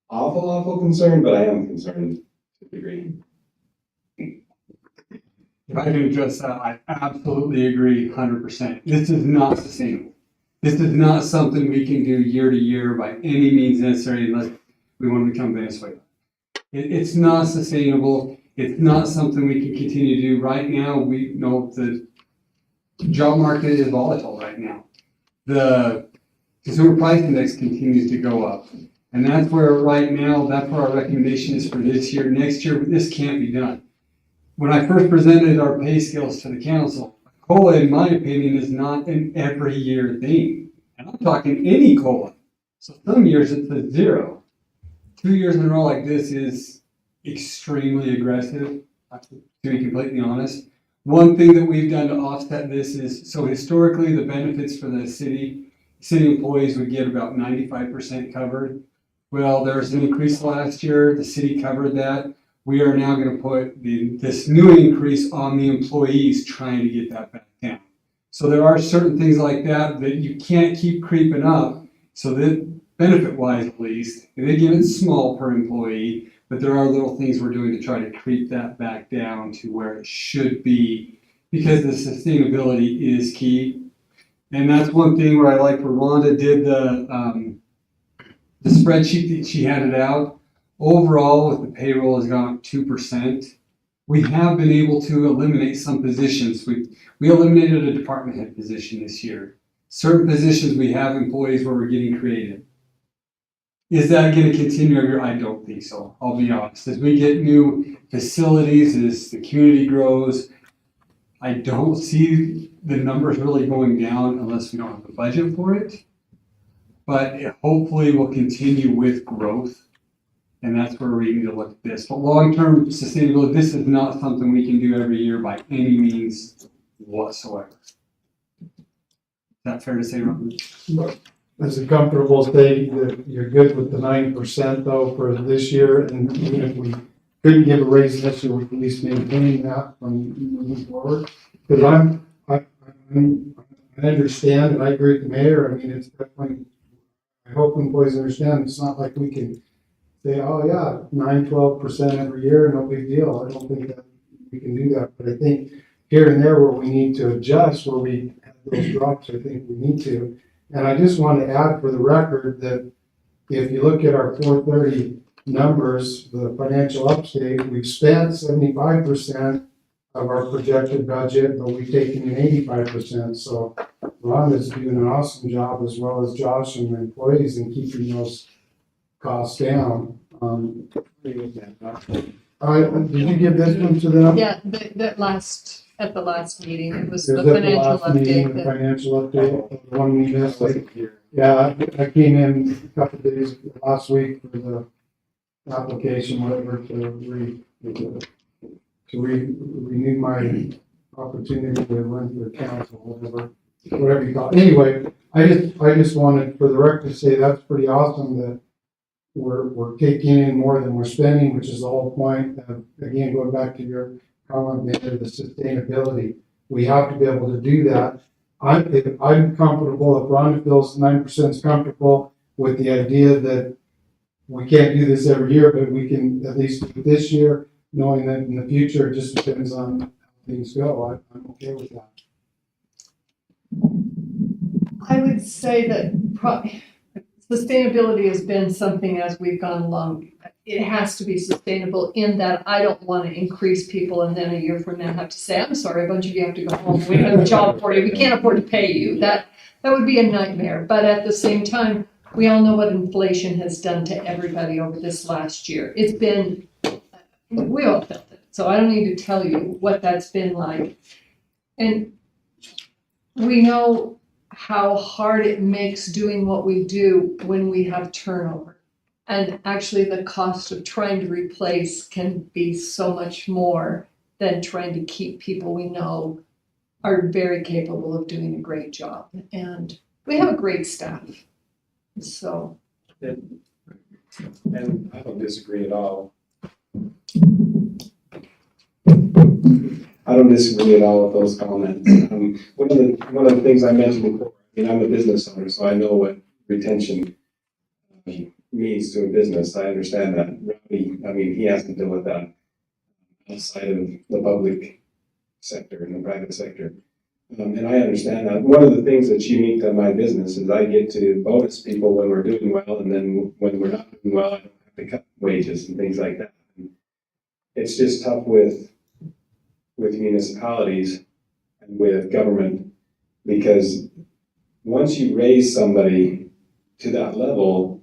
awful concerned, but I am concerned to a degree. If I can address that, I absolutely agree 100%. This is not sustainable. This is not something we can do year to year by any means necessary unless we want to become Venezuela. It's not sustainable. It's not something we can continue to do. Right now, we know the job market is volatile right now. The consumer price index continues to go up. And that's where right now, that's where our recommendation is for this year. Next year, this can't be done. When I first presented our pay scales to the council, COLA, in my opinion, is not an every year thing. And I'm talking any COLA. So some years it's a 0. 2 years in a row like this is extremely aggressive, to be completely honest. One thing that we've done to offset this is, so historically the benefits for the city employees would get about 95% covered. Well, there was an increase last year, the city covered that. We are now going to put this new increase on the employees trying to get that back down. So there are certain things like that you can't keep creeping up. So that benefit-wise at least, and again, it's small per employee, but there are little things we're doing to try to creep that back down to where it should be, because the sustainability is key. And that's one thing where I like where Rhonda did the spreadsheet that she handed out. Overall, with the payroll has gone up 2%. We have been able to eliminate some positions. We eliminated a department head position this year. Certain positions we have employees where we're getting creative. Is that going to continue every year? I don't think so. I'll be honest. As we get new facilities, as the community grows, I don't see the numbers really going down unless we don't have the budget for it. But it hopefully will continue with growth. And that's where we need to look at this. But long-term sustainability, this is not something we can do every year by any means whatsoever. Is that fair to say, Robert? Is it comfortable stating that you're good with the 9% though for this year? And even if we couldn't give a raise this year, we can at least maintain that from moving forward? Because I understand and I agree with the mayor. I mean, it's definitely, I hope employees understand it's not like we can say, oh yeah, 9-12% every year, no big deal. I don't think that we can do that. But I think here and there where we need to adjust, where we have those drops, I think we need to. And I just want to add for the record that if you look at our 430 numbers, the financial update, we've spent 75% of our projected budget, but we've taken in 85%. So Ron is doing an awesome job, as well as Josh and the employees, in keeping those costs down. Did you give this one to them? Yeah, at the last meeting, it was Is the that financial last meeting, update. the financial update, the one we missed? Yeah, I came in a couple of days last week for the application, whatever, to renew my opportunity to run for council, whatever you call it. Anyway, I just wanted for the record to say that's pretty awesome that we're taking in more than we're spending, which is the whole point. Again, going back to your comment, Mayor, the sustainability. We have to be able to do that. I'm comfortable, if Rhonda feels 9% is comfortable with the idea that we can't do this every year, but we can at least do it this year, knowing that in the future, it just depends on how things go. I'm okay with that. I would say that sustainability has been something as we've gone along. It has to be sustainable in that I don't want to increase people and then a year from now have to say, I'm sorry, a bunch of you have to go home. We don't have a job for you. We can't afford to pay you. That would be a nightmare. But at the same time, we all know what inflation has done to everybody over this last year. It's been, we all felt it. So I don't need to tell you what that's been like. And we know how hard it makes doing what we do when we have turnover. And actually the cost of trying to replace can be so much more than trying to keep people we know are very capable of doing a great job. And we have a great staff. So. And I don't disagree at all. I don't disagree at all with those comments. One of the things I mentioned before, I mean, I'm a business owner, so I know what retention means to a business. I understand that. Robbie, I mean, he has to deal with that outside of the public sector and the private sector. And I understand that. One of the things that's unique to my business is I get to bonus people when we're doing well, and then when we're not doing well, I don't have to cut wages and things like that. And it's just tough with municipalities and with government, because once you raise somebody to that level,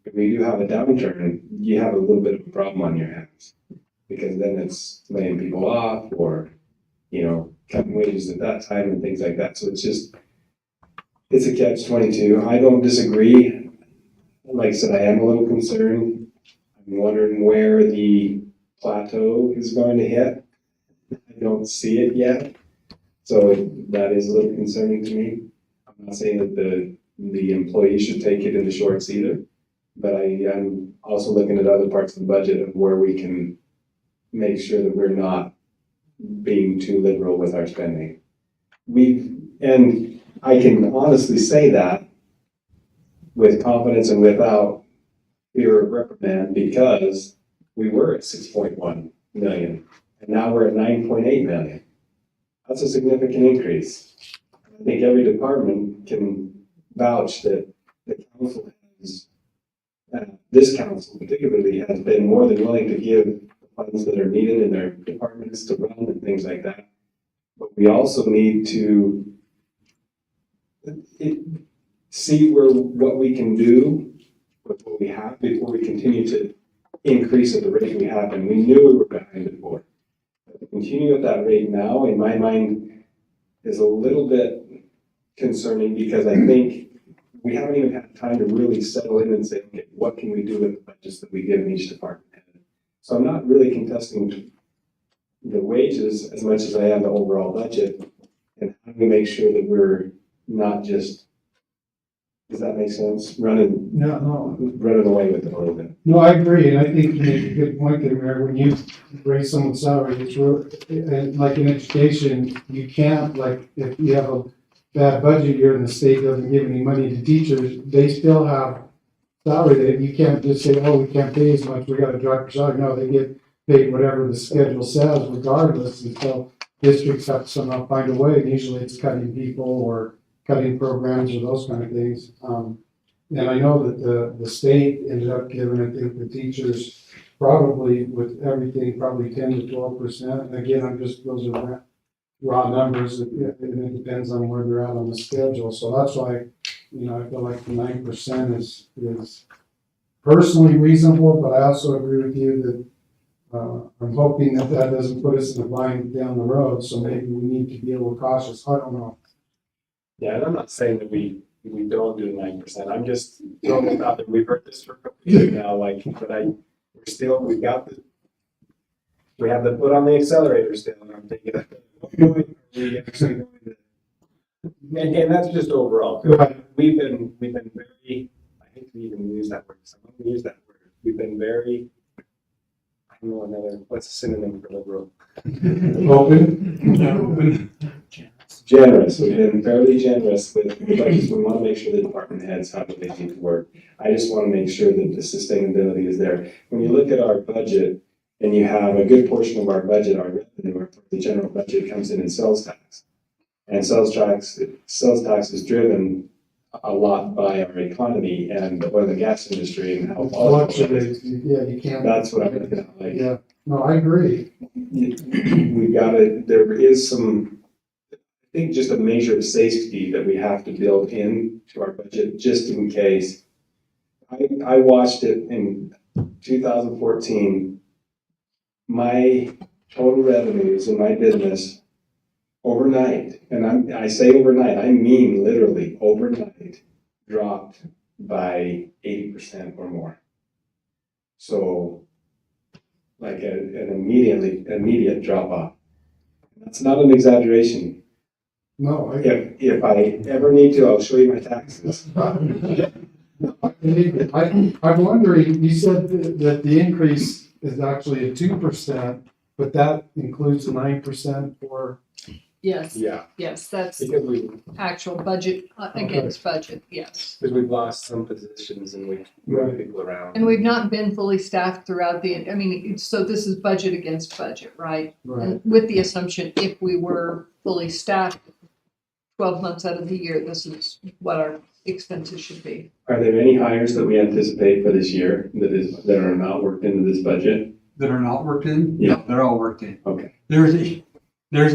if we do have a downturn, you have a little bit of a problem on your hands, because then it's laying people off or, you know, cutting wages at that time and things like that. So it's a catch-22. I don't disagree. Like I said, I am a little concerned. I'm wondering where the plateau is going to hit. I don't see it yet. So that is a little concerning to me. I'm not saying that the employees should take it in the shorts either, but I'm also looking at other parts of the budget of where we can make sure that we're not being too liberal with our spending. And I can honestly say that with confidence and without fear of reprimand, because we were at 6.1 million and now we're at 9.8 million. That's a significant increase. I think every department can vouch that the council has, this council particularly, has been more than willing to give the funds that are needed in their departments to run and things like that. But we also need to see what we can do with what we have before we continue to increase at the rate we have. And we knew we were behind before. But to continue at that rate now, in my mind, is a little bit concerning, because I think we haven't even had time to really settle in and say, okay, what can we do with the budgets that we give in each department? So I'm not really contesting the wages as much as I am the overall budget, and how do we make sure that we're not just, does that make sense? Running away with it a little bit. No, I agree, and I think you make a good point there, Mayor. When you raise someone's salary, it's real, and like in education, you can't, like, if you have a bad budget year and the state doesn't give any money to teachers, they still have salary that you can't just say, oh, we can't pay as much, we gotta drop your salary. No, they get paid whatever the schedule says regardless, and so districts have to somehow find a way, and usually it's cutting people or cutting programs or those kind of things. And I know that the state ended up giving, I think, the teachers probably with everything, probably 10 to 12%. And again, those are raw numbers, and it depends on where they're at on the schedule. So that's why, you know, I feel like the 9% is personally reasonable, but I also agree with you that I'm hoping that doesn't put us in a bind down the road. So maybe we need to be a little cautious. I don't know. Yeah, and I'm not saying that we don't do 9%. I'm just throwing it out there. We've heard this for a couple of years now, like, but we've got we have the foot on the accelerator still, and I'm thinking, at what point are we actually going to? And that's just overall. Right. We've been very, I hate to even use that word, so I'm gonna use that word. We've been very, I don't know another, what's a synonym for liberal? Open. Generous, we've been fairly generous, but we want to make sure the department heads have what they need to work. I just want to make sure that the sustainability is there. When you look at our budget, and you have a good portion of our budget, our revenue, or the general budget comes in sales tax. And sales tax is driven a lot by our economy and the oil and gas industry and how volatile it is. Yeah, you can't. That's what I'm looking at, like. Yeah, no, I agree. We've got to, there is some, I think just a measure of safety that we have to build into our budget just in case. I watched it in 2014. My total revenues in my business overnight, and I say overnight, I mean literally overnight, dropped by 80% or more. So like an immediate drop off. That's not an exaggeration. No, If I ever need to, I'll show you my taxes. I'm wondering, you said that the increase is actually a 2%, but that includes the 9% for. Yes, Yeah, yes, that's because actual budget, against budget, yes. we've lost some positions and we've moved people around. And we've not been fully staffed throughout I mean, so this is budget against budget, right? Right. And with the assumption, if we were fully staffed 12 months out of the year, this is what our expenses should be. Are there any hires that we anticipate for this year that are not worked into this budget? That are not worked in? Yeah. No, they're all worked in. Okay. There's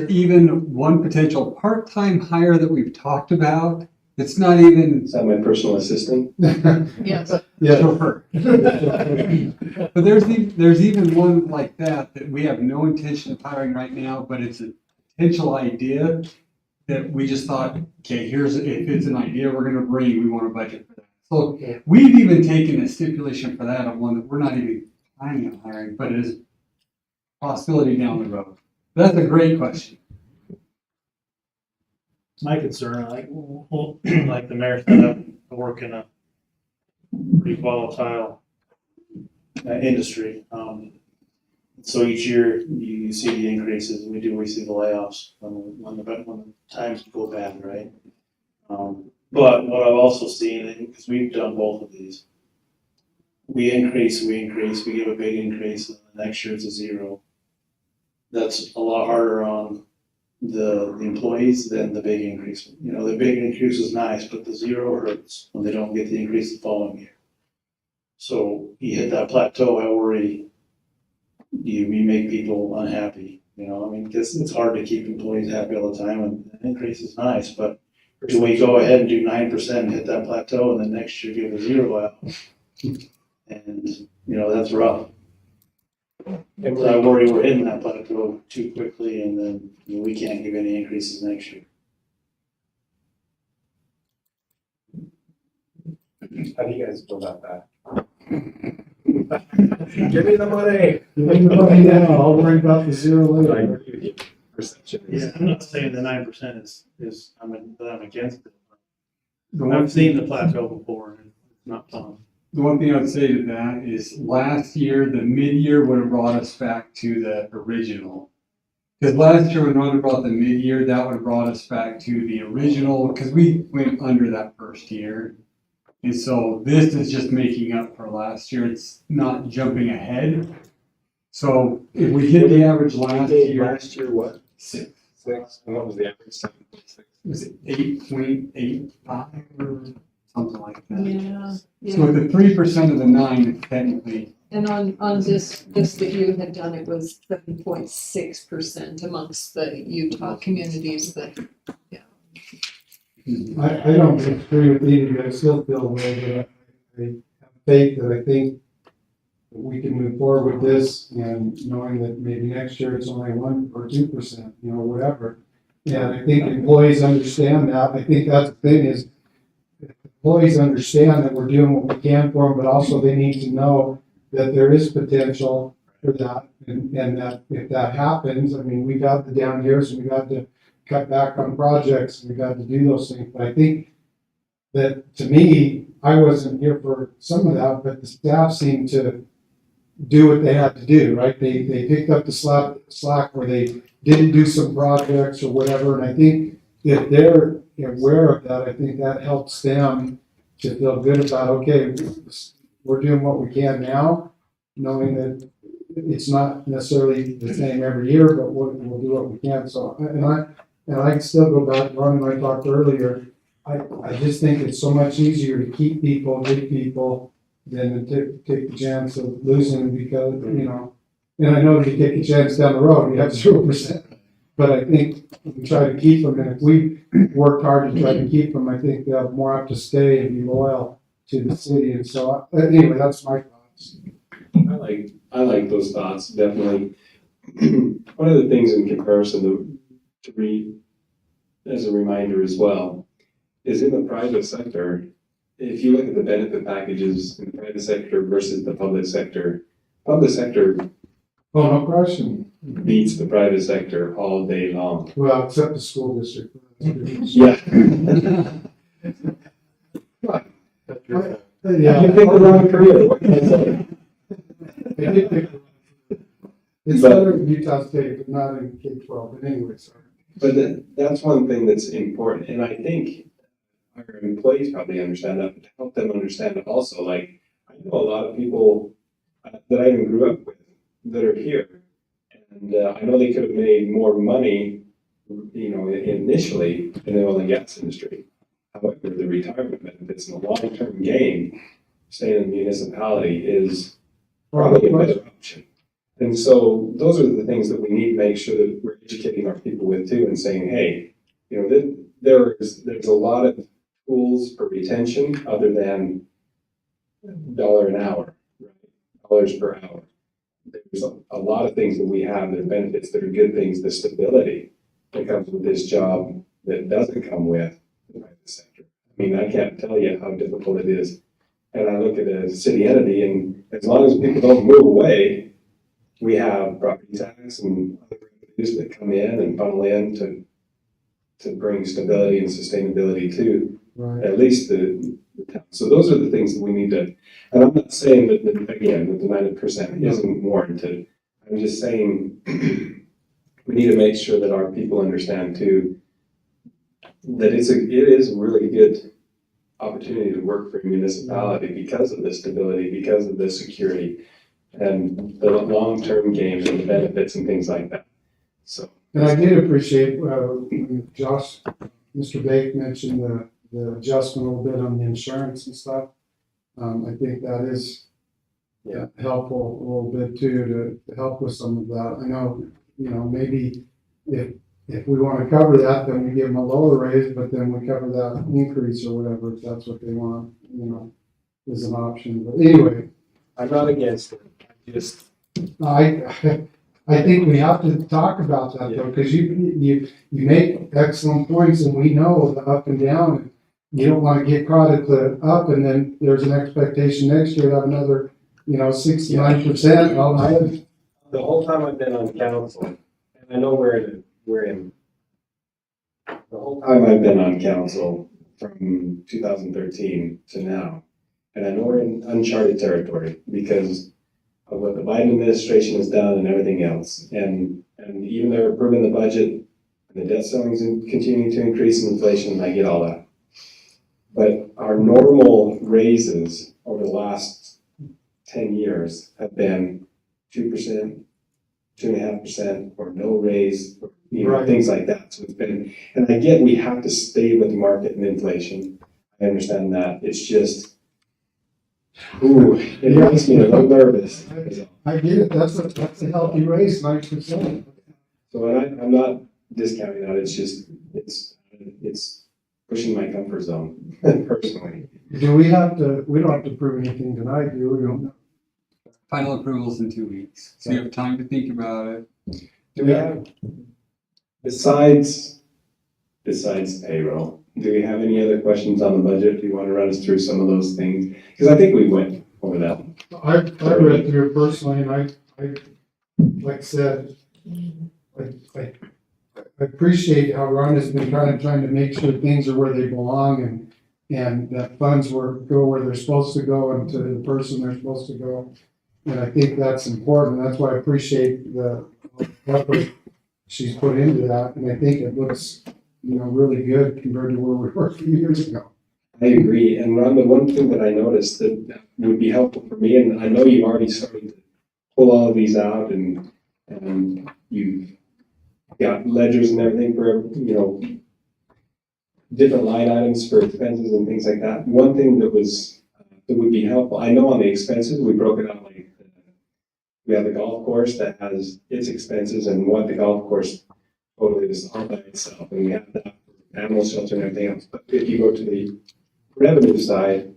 even one potential part-time hire that we've talked about. It's not even. Is that my personal assistant? Yes. Yeah. Chauffeur. But there's even one like that we have no intention of hiring right now, but it's a potential idea that we just thought, okay, if it's an idea we're gonna bring, we want to budget for that. So we've even taken a stipulation for that on one that we're not even planning on hiring, but it is a possibility down the road. That's a great question. My concern, like the mayor said, I work in a pretty volatile industry. So each year you see the increases, we see the layoffs when the times go bad, right? But what I've also seen, because we've done both of these, we increase, we give a big increase, and the next year it's a zero. That's a lot harder on the employees than the big increase. You know, the big increase is nice, but the zero hurts when they don't get the increase the following year. So you hit that plateau, I worry you make people unhappy. You know, I mean, because it's hard to keep employees happy all the time, and an increase is nice, but do we go ahead and do 9% and hit that plateau, and then next year give a zero out? And, you know, that's rough. And I worry we're hitting that plateau too quickly, and then we can't give any increases next year. How do you guys feel about that? Give me the money. Give me the money now, I'll worry about the zero later. Perception Yeah, is. I'm not saying the 9% is I'm against it. The I've seen the plateau before, and it's not fun. The one thing I'd say to that is last year, the mid-year would have brought us back to the original. Because last year when Rhonda brought the mid-year, that would have brought us back to the original, because we went under that first year. And so this is just making up for last year. It's not jumping ahead. So if we hit the average last year. Last year, what? 6. 6, and what was the average? 7.6. Was it 8.85 or something like that? Yeah. So with the 3% of the 9, it's technically. And on this that you had done, it was 7.6% amongst the Utah communities that, yeah. I don't agree with either, but I still feel way, but I have faith that I think we can move forward with this and knowing that maybe next year it's only 1 or 2%, you know, whatever. And I think employees understand that. I think that's the thing is employees understand that we're doing what we can for them, but also they need to know that there is potential for that. And that if that happens, I mean, we've had the down years and we've had to cut back on projects and we've had to do those things. But I think that to me, I wasn't here for some of that, but the staff seemed to do what they had to do, right? They picked up the slack where they didn't do some projects or whatever. And I think if they're aware of that, I think that helps them to feel good about, okay, we're doing what we can now, knowing that it's not necessarily the same every year, but we'll do what we can. So, and I still go back, Ron and I talked earlier, I just think it's so much easier to keep people, good people, than to take the chance of losing them because, you know, and I know if you take a chance down the road, you have 0%. But I think if we try to keep them, and if we work hard to try to keep them, I think they'll more apt to stay and be loyal to the city. And so, anyway, that's my thoughts. I like those thoughts, definitely. One of the things in comparison to read as a reminder as well is in the private sector, if you look at the benefit packages in the private sector versus the public sector Oh, no question. beats the private sector all day long. Well, except the school district. Yeah. Yeah. You picked the wrong career. What can I say? It's better in Utah State, but not in K-12, but anyway, sorry. But that's one thing that's important, and I think our employees probably understand that, but to help them understand it also, like, I know a lot of people that I even grew up with that are here, and I know they could have made more money, you know, initially in the oil and gas industry. However, the retirement benefits in the long-term game, staying in the municipality is probably a better option. And so those are the things that we need to make sure that we're educating our people with too, and saying, hey, you know, there's a lot of tools for retention other than $1 an hour, right? Dollars per hour. There's a lot of things that we have that are benefits that are good things, the stability that comes with this job that doesn't come with the private sector. I mean, I can't tell you how difficult it is. And I look at a city entity, and as long as people don't move away, we have property tax and other revenues that come in and funnel in to bring stability and sustainability to at least the town. So those are the things that we need to, and I'm not saying that, again, that the 90% isn't warranted. I'm just saying we need to make sure that our people understand too that it is a really good opportunity to work for a municipality because of the stability, because of the security, and the long-term gains and the benefits and things like that. So. And I did appreciate when Josh, Mr. Bake mentioned the adjustment a little bit on the insurance and stuff. I think that is helpful a little bit too to help with some of that. I know, you know, maybe if we want to cover that, then we give them a lower raise, but then we cover that increase or whatever, if that's what they want, you know, is an option. But anyway, I'm not against it. I think we have to talk about that though, because you make excellent points, and we know the up and down. You don't want to get caught at the up, and then there's an expectation next year to have another, you know, 69%. The whole time I've been on council, and I know we're in. The whole time I've been on council from 2013 to now, and I know we're in uncharted territory because of what the Biden administration has done and everything else. And even they're approving the budget, and the debt ceiling's continuing to increase in inflation, and I get all that. But our normal raises over the last 10 years have been 2%, 2.5%, or no raise, or, you know, things like that. So it's been, and I get we have to stay with the market and inflation. I understand that. It's just, it makes me a little nervous. I get it. That's a healthy raise, 9%. So I'm not discounting that. It's just, it's pushing my comfort zone personally. Do we don't have to prove anything tonight, do we? Don't know. Final approval's in 2 weeks, so you have time to think about it. Do we have, besides payroll, do we have any other questions on the budget? Do you want to run us through some of those things? Because I think we went over that. I read through it personally, and like I said, I appreciate how Ron has been trying to make sure things are where they belong and that funds go where they're supposed to go and to the person they're supposed to go. And I think that's important. That's why I appreciate the effort she's put into that. And I think it looks, really good compared to where we were a few years ago. I agree. And Ron, the one thing that I noticed that would be helpful for me, and I know you've already started to pull all of these out and you've got ledgers and everything for, different line items for expenses and things like that. One thing that would be helpful, I know on the expenses, we broke it out like, we have the golf course that has its expenses and what the golf course totally is all by itself. And we have that for animal shelter and everything else. But if you go to the revenue side,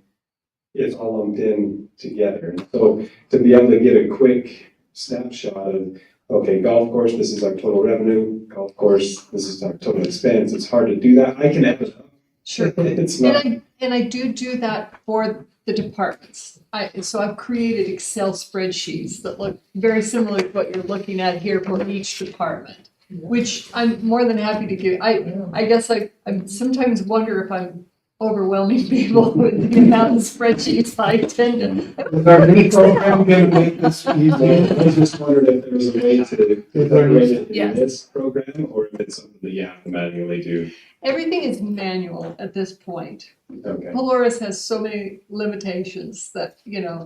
it's all lumped in together. And so to be able to get a quick snapshot of, okay, golf course, this is our total revenue, golf course, this is our total expense, it's hard to do that. I can add it up. Sure. It's not. And I do that for the departments. So I've created Excel spreadsheets that look very similar to what you're looking at here for each department, which I'm more than happy to give. I guess I sometimes wonder if I'm overwhelming people with the amount of spreadsheets I tend to. Is our new program going to make this easier? I just wondered if there was a way to integrate it in Yes. this program, or if it's something that you have to manually do. Everything is manual at this point. Okay. Polaris has so many limitations that,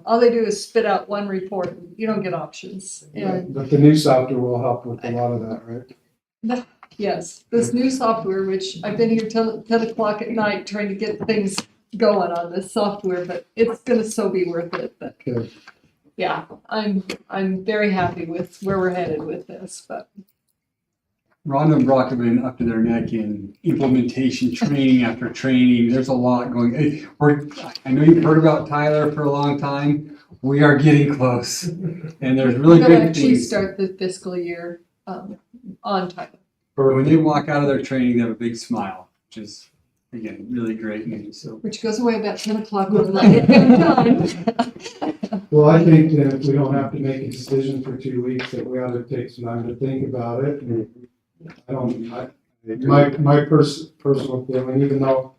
all they do is spit out one report and you don't get options. And But the new software will help with a lot of that, right? yes, this new software, which I've been here till 10 o'clock at night trying to get things going on this software, but it's gonna so be worth it. But Good. yeah, I'm very happy with where we're headed with this, but. Rhonda and Brock have been up to their neck in implementation, training after training. There's a lot going. I know you've heard about Tyler for a long time. We are getting close, and there's really We're gonna good actually things. start the fiscal year on time. When they walk out of their training, they have a big smile, which is, again, really great news. So Which goes away about 10 o'clock when I get done. Well, I think that if we don't have to make a decision for 2 weeks, that we ought to take some time to think about it. And my personal feeling, even though,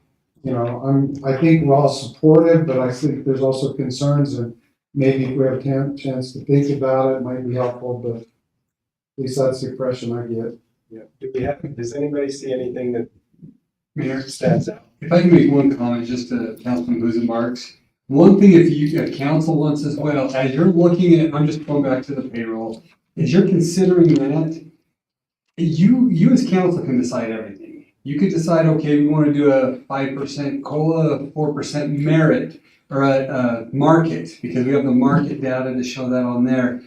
I think we're all supportive, but I think there's also concerns, and maybe if we have a chance to think about it, it might be helpful, but at least that's the impression I get. Yeah. Does anybody see anything that Mayor, stands out? if I can make one comment, just to Councilman Busenbark's. One thing, if council wants as well, as you're looking at, I'm just going back to the payroll, as you're considering that, you as council can decide everything. You could decide, okay, we want to do a 5% COLA, 4% merit, or a market, because we have the market data to show that on there.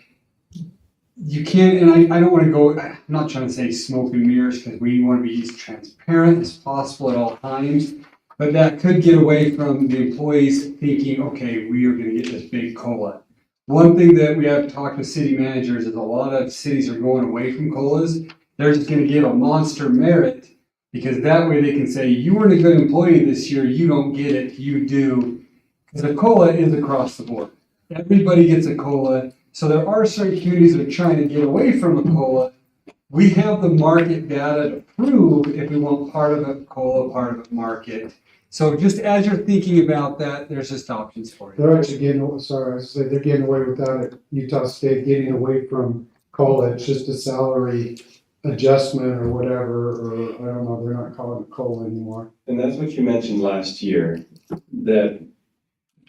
You can't, and I don't want to go, I'm not trying to say smoke and mirrors, because we want to be as transparent as possible at all times, but that could get away from the employees thinking, okay, we are going to get this big COLA. One thing that we have talked with city managers is a lot of cities are going away from COLAs. They're just going to give a monster merit, because that way they can say, you weren't a good employee this year, you don't get it, you do. Because a COLA is across the board. Everybody gets a COLA. So there are certain communities that are trying to get away from a COLA. We have the market data to prove if we want part of a COLA, part of a market. So just as you're thinking about that, there's just options for you. They're actually they're getting away with that at Utah State, getting away from COLA. It's just a salary adjustment or whatever, or I don't know, they're not calling it COLA anymore. And that's what you mentioned last year, that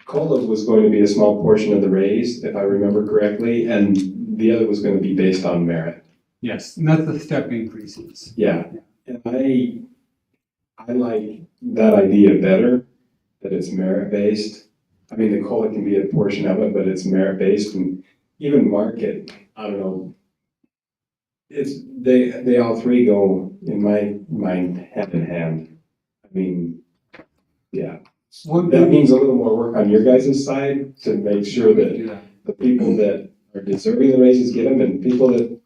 COLA was going to be a small portion of the raise, if I remember correctly, and the other was going to be based on merit. Yes, and that's the step increases. Yeah, and I like that idea better, that it's merit-based. I mean, the COLA can be a portion of it, but it's merit-based, and even market, I don't know. They all three go, in my mind, hand in hand. I mean, yeah. That means a little more work on your guys' side to make sure that the people that are deserving the raises get them, and people that,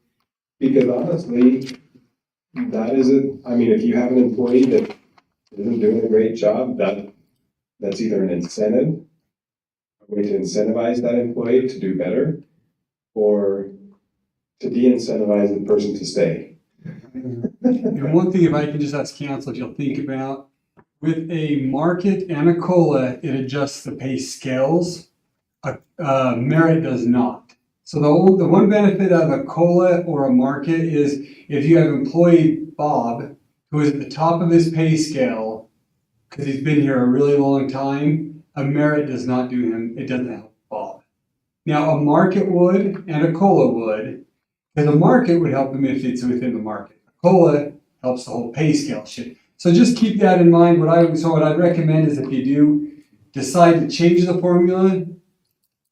because honestly, that isn't, I mean, if you have an employee that isn't doing a great job, that's either an incentive, a way to incentivize that employee to do better, or to de-incentivize the person to stay. And one thing, if I can just ask council, if you'll think about, with a market and a COLA, it adjusts the pay scales. Merit does not. So the one benefit of a COLA or a market is if you have employee Bob, who is at the top of his pay scale, because he's been here a really long time, a merit does not do him, it doesn't help Bob. Now, a market would and a COLA would, because a market would help him if it's within the market. A COLA helps the whole pay scale shift. So just keep that in mind. What I'd recommend is if you do decide to change the formula,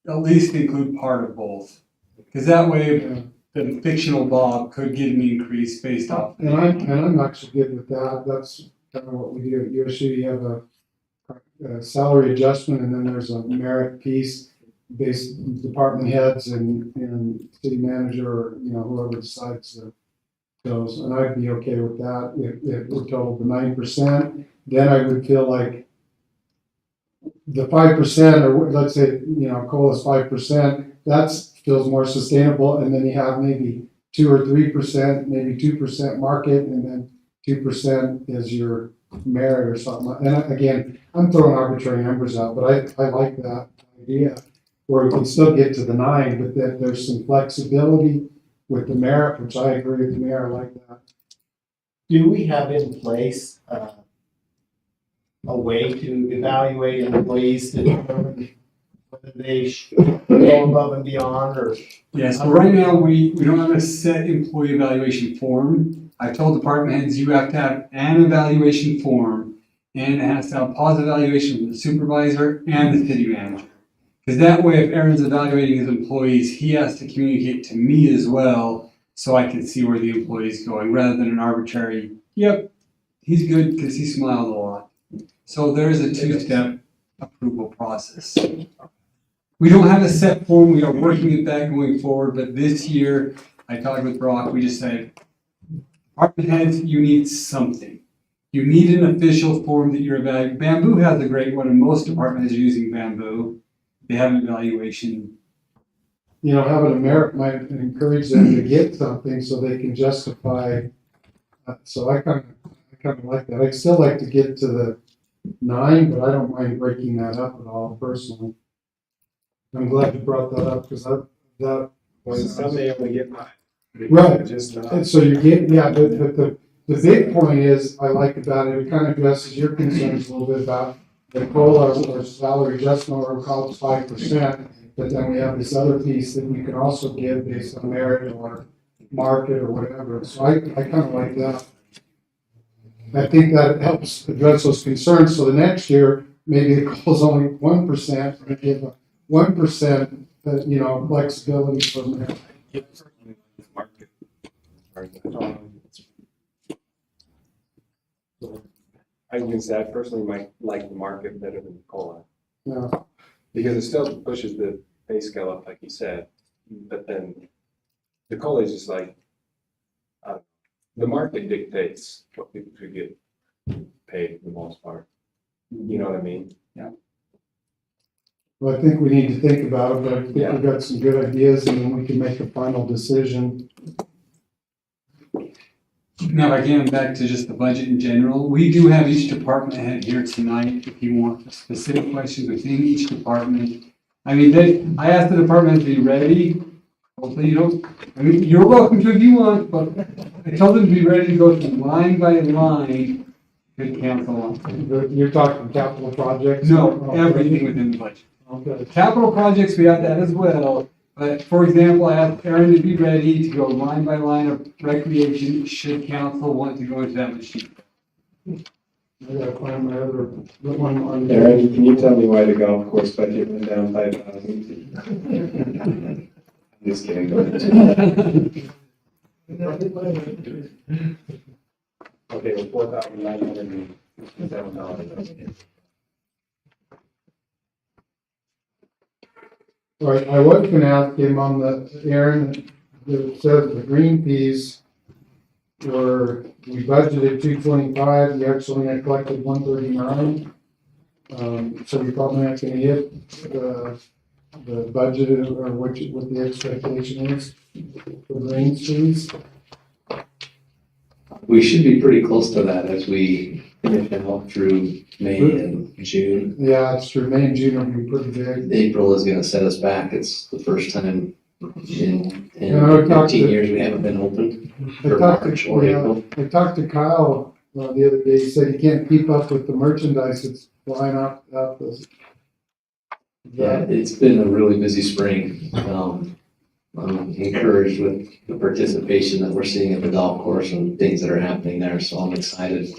at least include part of both. Because that way, the fictional Bob could get an increase based off. And I'm actually good with that. That's kind of what we do at USU. You have a salary adjustment, and then there's a merit piece based department heads and city manager, or, whoever decides those. And I'd be okay with that. If we're told the 9%, then I would feel like the 5%, or let's say, COLA is 5%, that feels more sustainable. And then you have maybe 2 or 3%, maybe 2% market, and then 2% is your merit or something. And again, I'm throwing arbitrary numbers out, but I like that idea where we can still get to the 9, but that there's some flexibility with the merit, which I agree with the mayor. I like that. Do we have in place a way to evaluate employees to determine whether they should go above and beyond, or? Yeah, so right now, we don't have a set employee evaluation form. I told department heads you have to have an evaluation form, and it has to have positive evaluation from the supervisor and the city manager. Because that way, if Aaron's evaluating his employees, he has to communicate to me as well, so I can see where the employee's going, rather than an arbitrary, yep, he's good because he smiled a lot. So there's a 2-step approval process. We don't have a set form, we are working at that going forward, but this year, I talked with Brock, we just said, department heads, you need something. You need an official form that you're evaluating. Bamboo has a great one, and most departments are using Bamboo. They have an evaluation. Having a merit might encourage them to get something so they can justify. So I kind of like that. I'd still like to get to the 9, but I don't mind breaking that up at all personally. I'm glad you brought that up because that Well, some may only get 5. Right. Just not. And so you get, but the big point is, I like about it, it kind of addresses your concerns a little bit about the COLA or salary adjustment, or call it 5%, but then we have this other piece that we can also give based on merit or market or whatever. So I kind of like that. I think that helps address those concerns. So the next year, maybe the COLA is only 1%, but give a 1%, flexibility for merit. I can say I personally might like the market better than the COLA. Yeah. Because it still pushes the pay scale up, like you said, but then the COLA is just like, the market dictates what people should get paid for the most part. You know what I mean? Yeah. Well, I think we need to think about it, but I think we've got some good ideas, and then we can make a final decision. Now, again, back to just the budget in general, we do have each department head here tonight if you want specific questions within each department. I mean, I asked the department to be ready. Hopefully you're welcome to if you want, but I told them to be ready to go from line by line to council. You're talking capital projects? No, everything within the budget. Okay. Capital projects, we have that as well. But for example, I asked Aaron to be ready to go line by line of recreation should council want to go into that machine. I gotta find my other one on. Aaron, can you tell me why the golf course budget went down 5,000? I'm just kidding. Okay, well, $4,907. All right, I was gonna ask him on Aaron, that says the green fees we budgeted 225, you actually only collected 139. So you're probably not gonna hit the budget or what the expectation is. for range trees? We should be pretty close to that as we finish out through May and June. Yeah, it's true. May and June will be pretty big. April is gonna set us back. It's the first time in Yeah, I talked 15 to- years we haven't been open I for talked March to, or yeah, April. I talked to Kyle the other day. He said he can't keep up with the merchandise that's flying out the. Yeah, it's been a really busy spring. I'm encouraged with the participation that we're seeing at the golf course and things that are happening there, so I'm excited.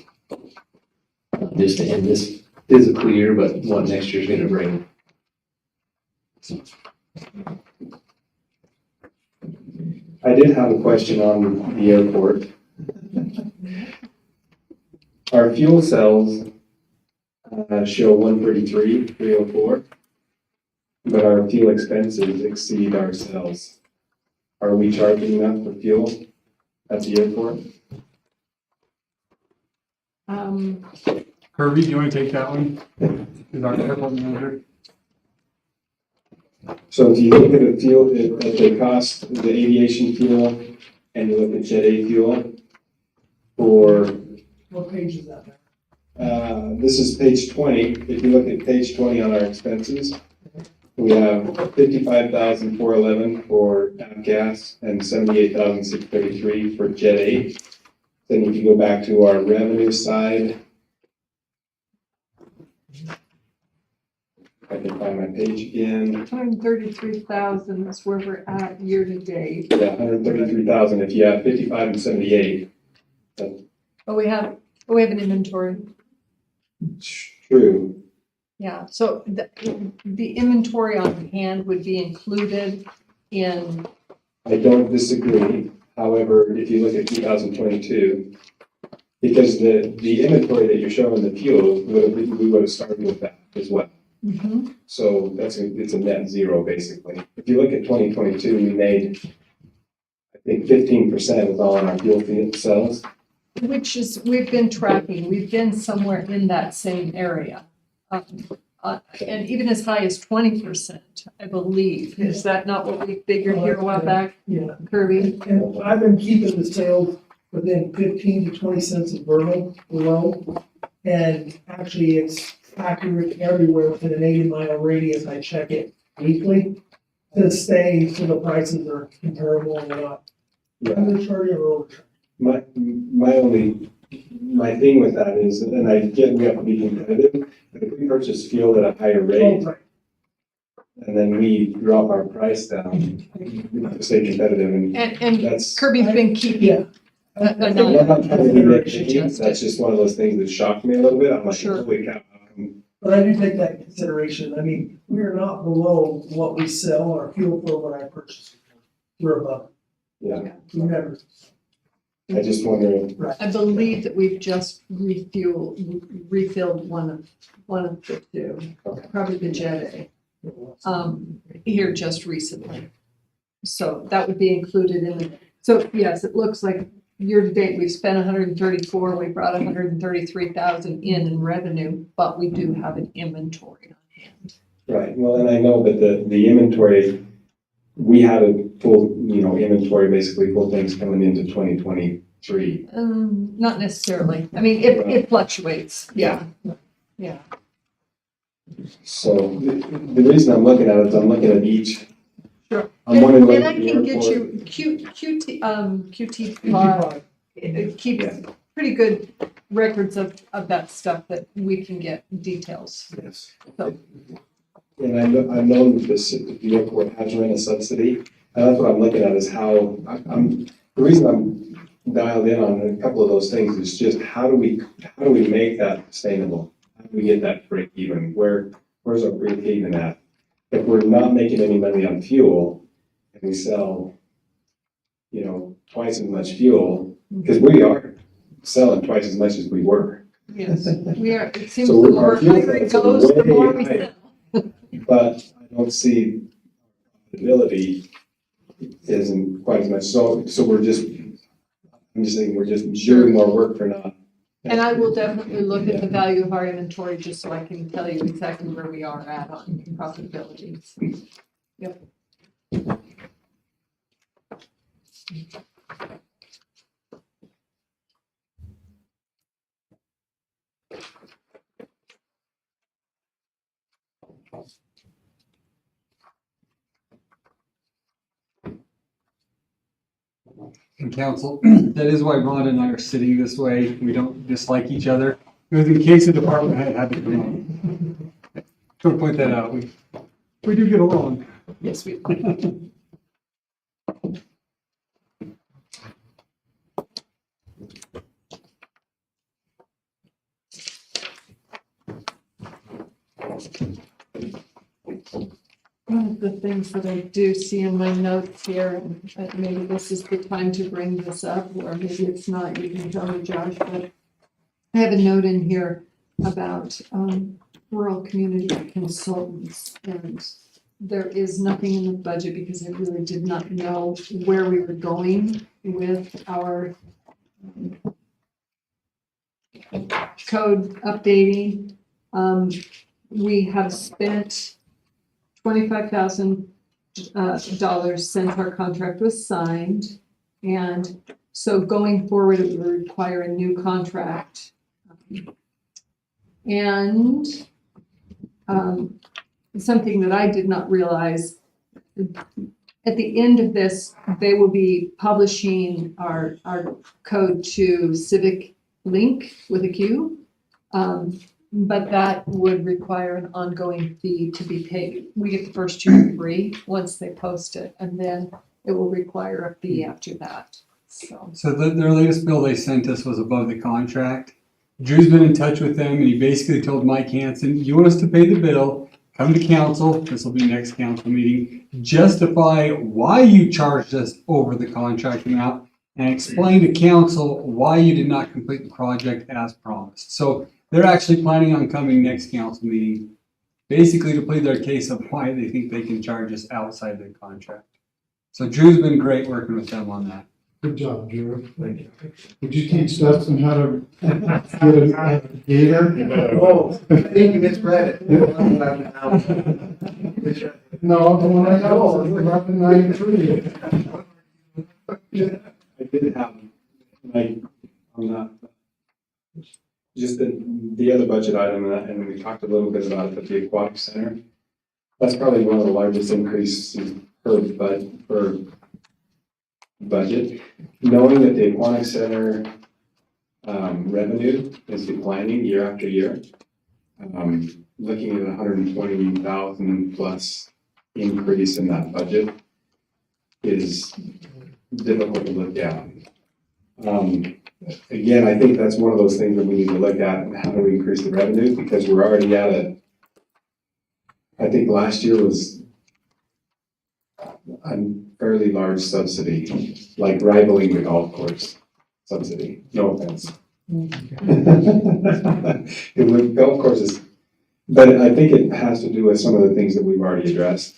Just to end this physical year, but what next year's gonna bring. I did have a question on the airport. Our fuel cells show 133,304, but our fuel expenses exceed our sales. Are we charging enough for fuel at the airport? Kirby, do you want to take that one? Is our airport manager? So if you look at the fuel, at the cost, the aviation fuel, and you look at Jet A fuel for, What page is that? this is page 20. If you look at page 20 on our expenses, we have 55,411 for gas and 78,633 for Jet A. Then if you go back to our revenue side, I can find my page again. 133,000 is where we're at year to date. Yeah, 133,000. If you have 55 and 78, But we have an inventory. true. Yeah, so the inventory on hand would be included in, I don't disagree. However, if you look at 2022, because the inventory that you're showing the fuel, we would have started with that as well. So it's a net zero basically. If you look at 2022, we made, I think 15% was all in our fuel cells. which is, we've been tracking, we've been somewhere in that same area. And even as high as 20%, I believe. Is that not what we figured here a while back, Yeah, Kirby? and I've been keeping the sales within 15 to 20 cents a barrel below. And actually, it's accurate everywhere within an 80-mile radius. I check it weekly to stay so the prices are comparable and not undercharging or overcharging. My thing with that is, and I get we have to be competitive, but if we purchase fuel at a higher rate, and then we drop our price down, we have to stay competitive, and And that's. Kirby's been keeping. I'm not trying to be nitpicky, that's just one of those things that shocked me a little bit. I'm like, holy cow, how come? But I do take that into consideration. I mean, we're not below what we sell our fuel for when I purchase. We're above. Yeah, We never. I just wonder. I believe that we've just refilled one of the two, probably the Jet A, here just recently. So that would be included in it. So yes, it looks like year to date, we've spent 134, we brought 133,000 in revenue, but we do have an inventory on hand. Right, well, and I know that the inventory, we had a full, inventory, basically full things coming into 2023. Not necessarily. I mean, it fluctuates. Yeah. Yeah. So the reason I'm looking at it is I'm looking at each. Sure. I'm wondering And I like the can get airport- you QT, it keeps pretty good records of that stuff that we can get details. Yes. So, And I've known that the airport has run a subsidy, and that's what I'm looking at is how, the reason I'm dialed in on a couple of those things is just how do we make that sustainable? How do we get that break even? Where's our break even at? If we're not making any money on fuel and we sell, twice as much fuel, because we are selling twice as much as we were. yes, we are, it seems So the more our fuel higher it costs are goes, the way more we higher. sell. But I don't see profitability isn't quite as much. So I'm just saying we're just doing more work for not. And I will definitely look at the value of our inventory just so I can tell you exactly where we are at on profitability. Yep. And council, that is why Ron and I are sitting this way. We don't dislike each other. It was in case the department head had to come on. Just want to point that out. We do get along. Yes, we. One of the things that I do see in my notes here, and maybe this is the time to bring this up, or maybe it's not, you can tell me, Josh, but I have a note in here about rural community consultants, and there is nothing in the budget because I really did not know where we were going with our code updating. We have spent $25,000 since our contract was signed. And so going forward, it would require a new contract. And something that I did not realize, at the end of this, they will be publishing our code to Civic Link with a Q. But that would require an ongoing fee to be paid. We get the first year free once they post it, and then it will require a fee after that. So their latest bill they sent us was above the contract. Drew's been in touch with them, and he basically told Mike Hanson, you want us to pay the bill, come to council, this will be next council meeting, justify why you charged us over the contract amount, and explain to council why you did not complete the project as promised. So they're actually planning on coming next council meeting, basically to plead their case of why they think they can charge us outside the contract. So Drew's been great working with them on that. Good job, Drew. Thank you. Would you teach Dustin how to get a gator? Oh, I think you misread it. No, the one I know is 1193. I did have, on that, just the other budget item, and we talked a little bit about it, but the aquatic center, that's probably one of the largest increases per budget. Knowing that the aquatic center revenue is declining year after year, looking at 120,000 plus increase in that budget is difficult to look at. Again, I think that's one of those things that we need to look at, and how do we increase the revenue, because we're already at I think last year was a fairly large subsidy, like rivaling the golf course subsidy. No offense. The golf courses, but I think it has to do with some of the things that we've already addressed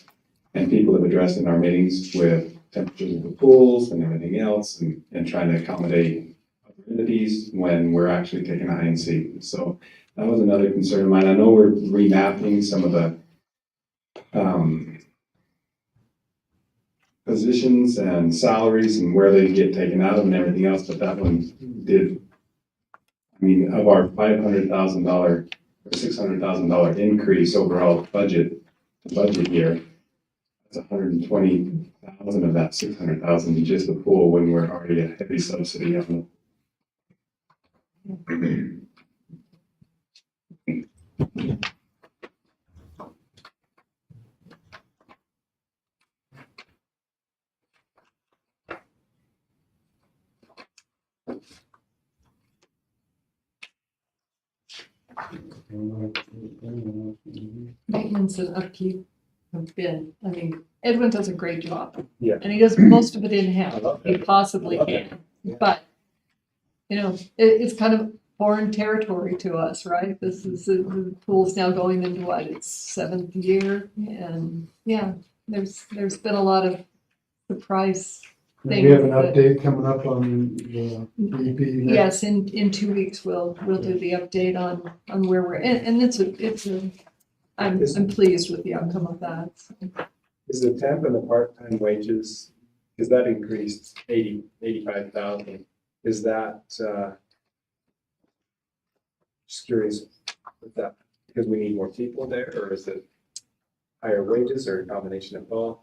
and people have addressed in our meetings with temperatures of the pools and everything else, and trying to accommodate other entities when we're actually taking a hind seat. So that was another concern of mine. I know we're remapping some of the positions and salaries and where they get taken out of and everything else, but that one did, I mean, of our $500,000 or $600,000 increase overall budget year, it's 120,000 of that 600,000 in just the pool when we're already a heavy subsidy on it. Maintenance and upkeep have been, I mean, Edwin does a great job. Yeah. And he does most of it in-house, he possibly can. But, you know, it's kind of foreign territory to us, right? This is, the pool's now going into what, its 7th year? And yeah, there's been a lot of surprise things. We have an that- update coming up on the EP. Yes, in 2 weeks, we'll do the update on where we're, and I'm pleased with the outcome of that. Is the temp and the part-time wages because that increased 85,000. Is that, just curious, is that because we need more people there, or is it higher wages, or a combination of both?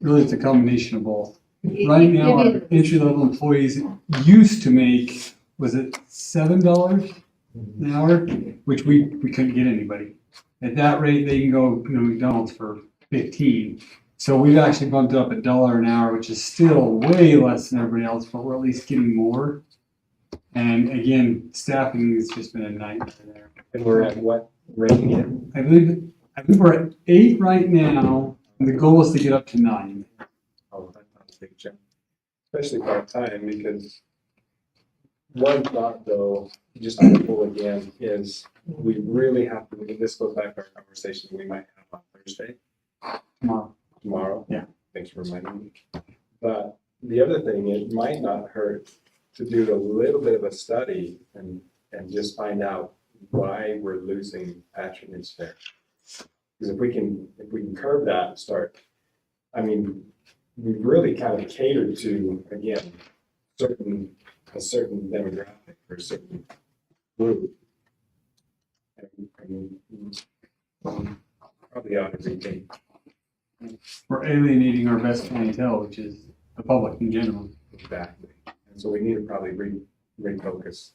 Really, it's a combination of both. Right now, our entry-level employees used to make, was it $7 an hour? Which we couldn't get anybody. At that rate, they can go, McDonald's for 15. So we've actually bumped up $1 an hour, which is still way less than everybody else, but we're at least getting more. And again, staffing has just been a nightmare there. And we're at what rate again? I believe we're at 8 right now, and the goal is to get up to 9. Oh, that's not a big jump, especially part-time, because one thought though, just on the poll again, is we really have to, this goes back to our conversation we might have on Thursday. Tomorrow? Yeah. Thanks for reminding me. But the other thing, it might not hurt to do a little bit of a study and just find out why we're losing patronage there. Because if we can curb that and start, I mean, we've really kind of catered to, again, a certain demographic or a certain group. And probably ought to rethink. We're alienating our best clientele, which is the public in general. Exactly. And so we need to probably refocus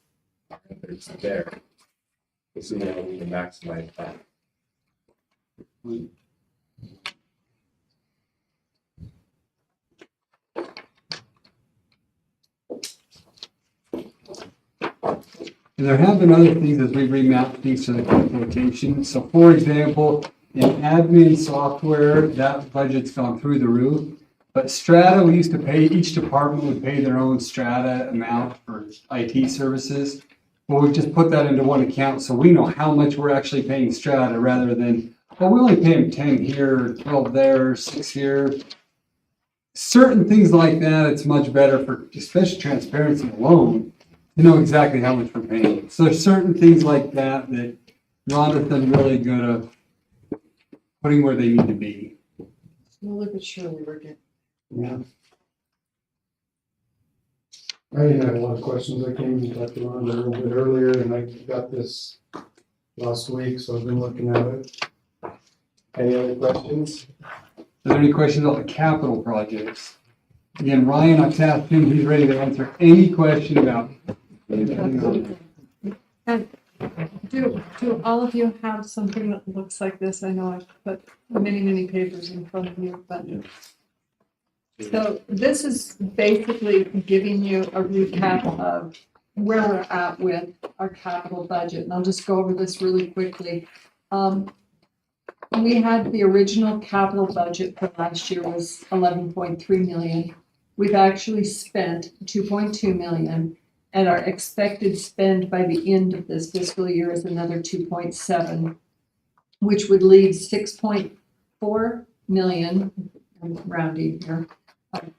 our efforts there to see how we can maximize that. And there have been other things as we remap things to the correct location. So for example, in admin software, that budget's gone through the roof. But Strata, we used to pay, each department would pay their own Strata amount for IT services. Well, we just put that into one account so we know how much we're actually paying Strata rather than, well, we only pay them 10 here, 12 there, 6 here. Certain things like that, it's much better for, especially transparency alone, to know exactly how much we're paying. So there's certain things like that that Rhonda's done really good of putting where they need to be. Slowly but surely we're getting. Yeah. I didn't have a lot of questions. I came and talked to Rhonda a little bit earlier, and I got this last week, so I've been looking at it. Any other questions? Are there any questions on the capital projects? Again, Ryan, I've tasked him, he's ready to answer any question about anything. And do all of you have something that looks like this? I know I've put many papers in front of you, but. So this is basically giving you a recap of where we're at with our capital budget. And I'll just go over this really quickly. We had the original capital budget for last year was 11.3 million. We've actually spent 2.2 million, and our expected spend by the end of this fiscal year is another 2.7, which would leave 6.4 million, I'm rounding here,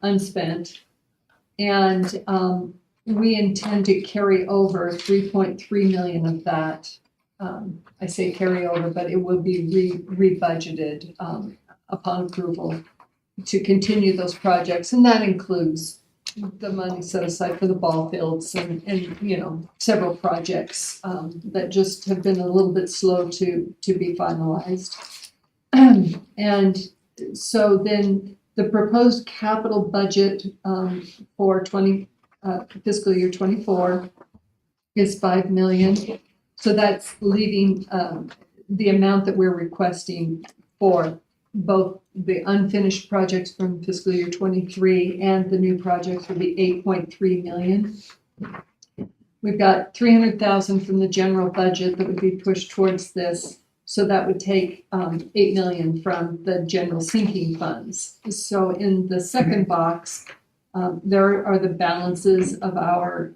unspent. And we intend to carry over 3.3 million of that. I say carry over, but it will be re-budgeted upon approval to continue those projects. And that includes the money set aside for the ball fields and several projects that just have been a little bit slow to be finalized. And so then the proposed capital budget for fiscal year 24 is 5 million. So that's leaving the amount that we're requesting for both the unfinished projects from fiscal year 23 and the new projects would be 8.3 million. We've got 300,000 from the general budget that would be pushed towards this. So that would take 8 million from the general sinking funds. So in the second box, there are the balances of our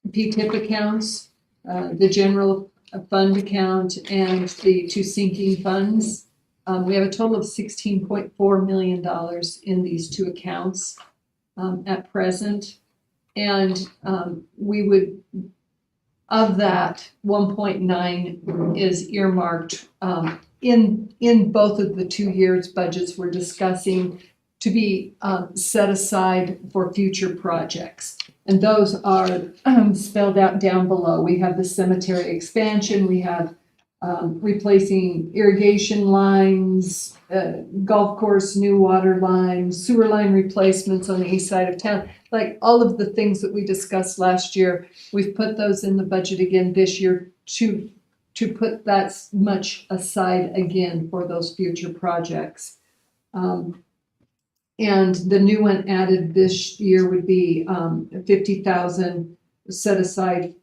PTIP accounts, the general fund account, and the 2 sinking funds. We have a total of $16.4 million in these 2 accounts at present. And we would, of that, 1.9 is earmarked in both of the 2 years budgets we're discussing. to be set aside for future projects. And those are spelled out down below. We have the cemetery expansion, we have replacing irrigation lines, golf course, new water lines, sewer line replacements on the east side of town. Like all of the things that we discussed last year, we've put those in the budget again this year to put that much aside again for those future projects. And the new one added this year would be 50,000 set aside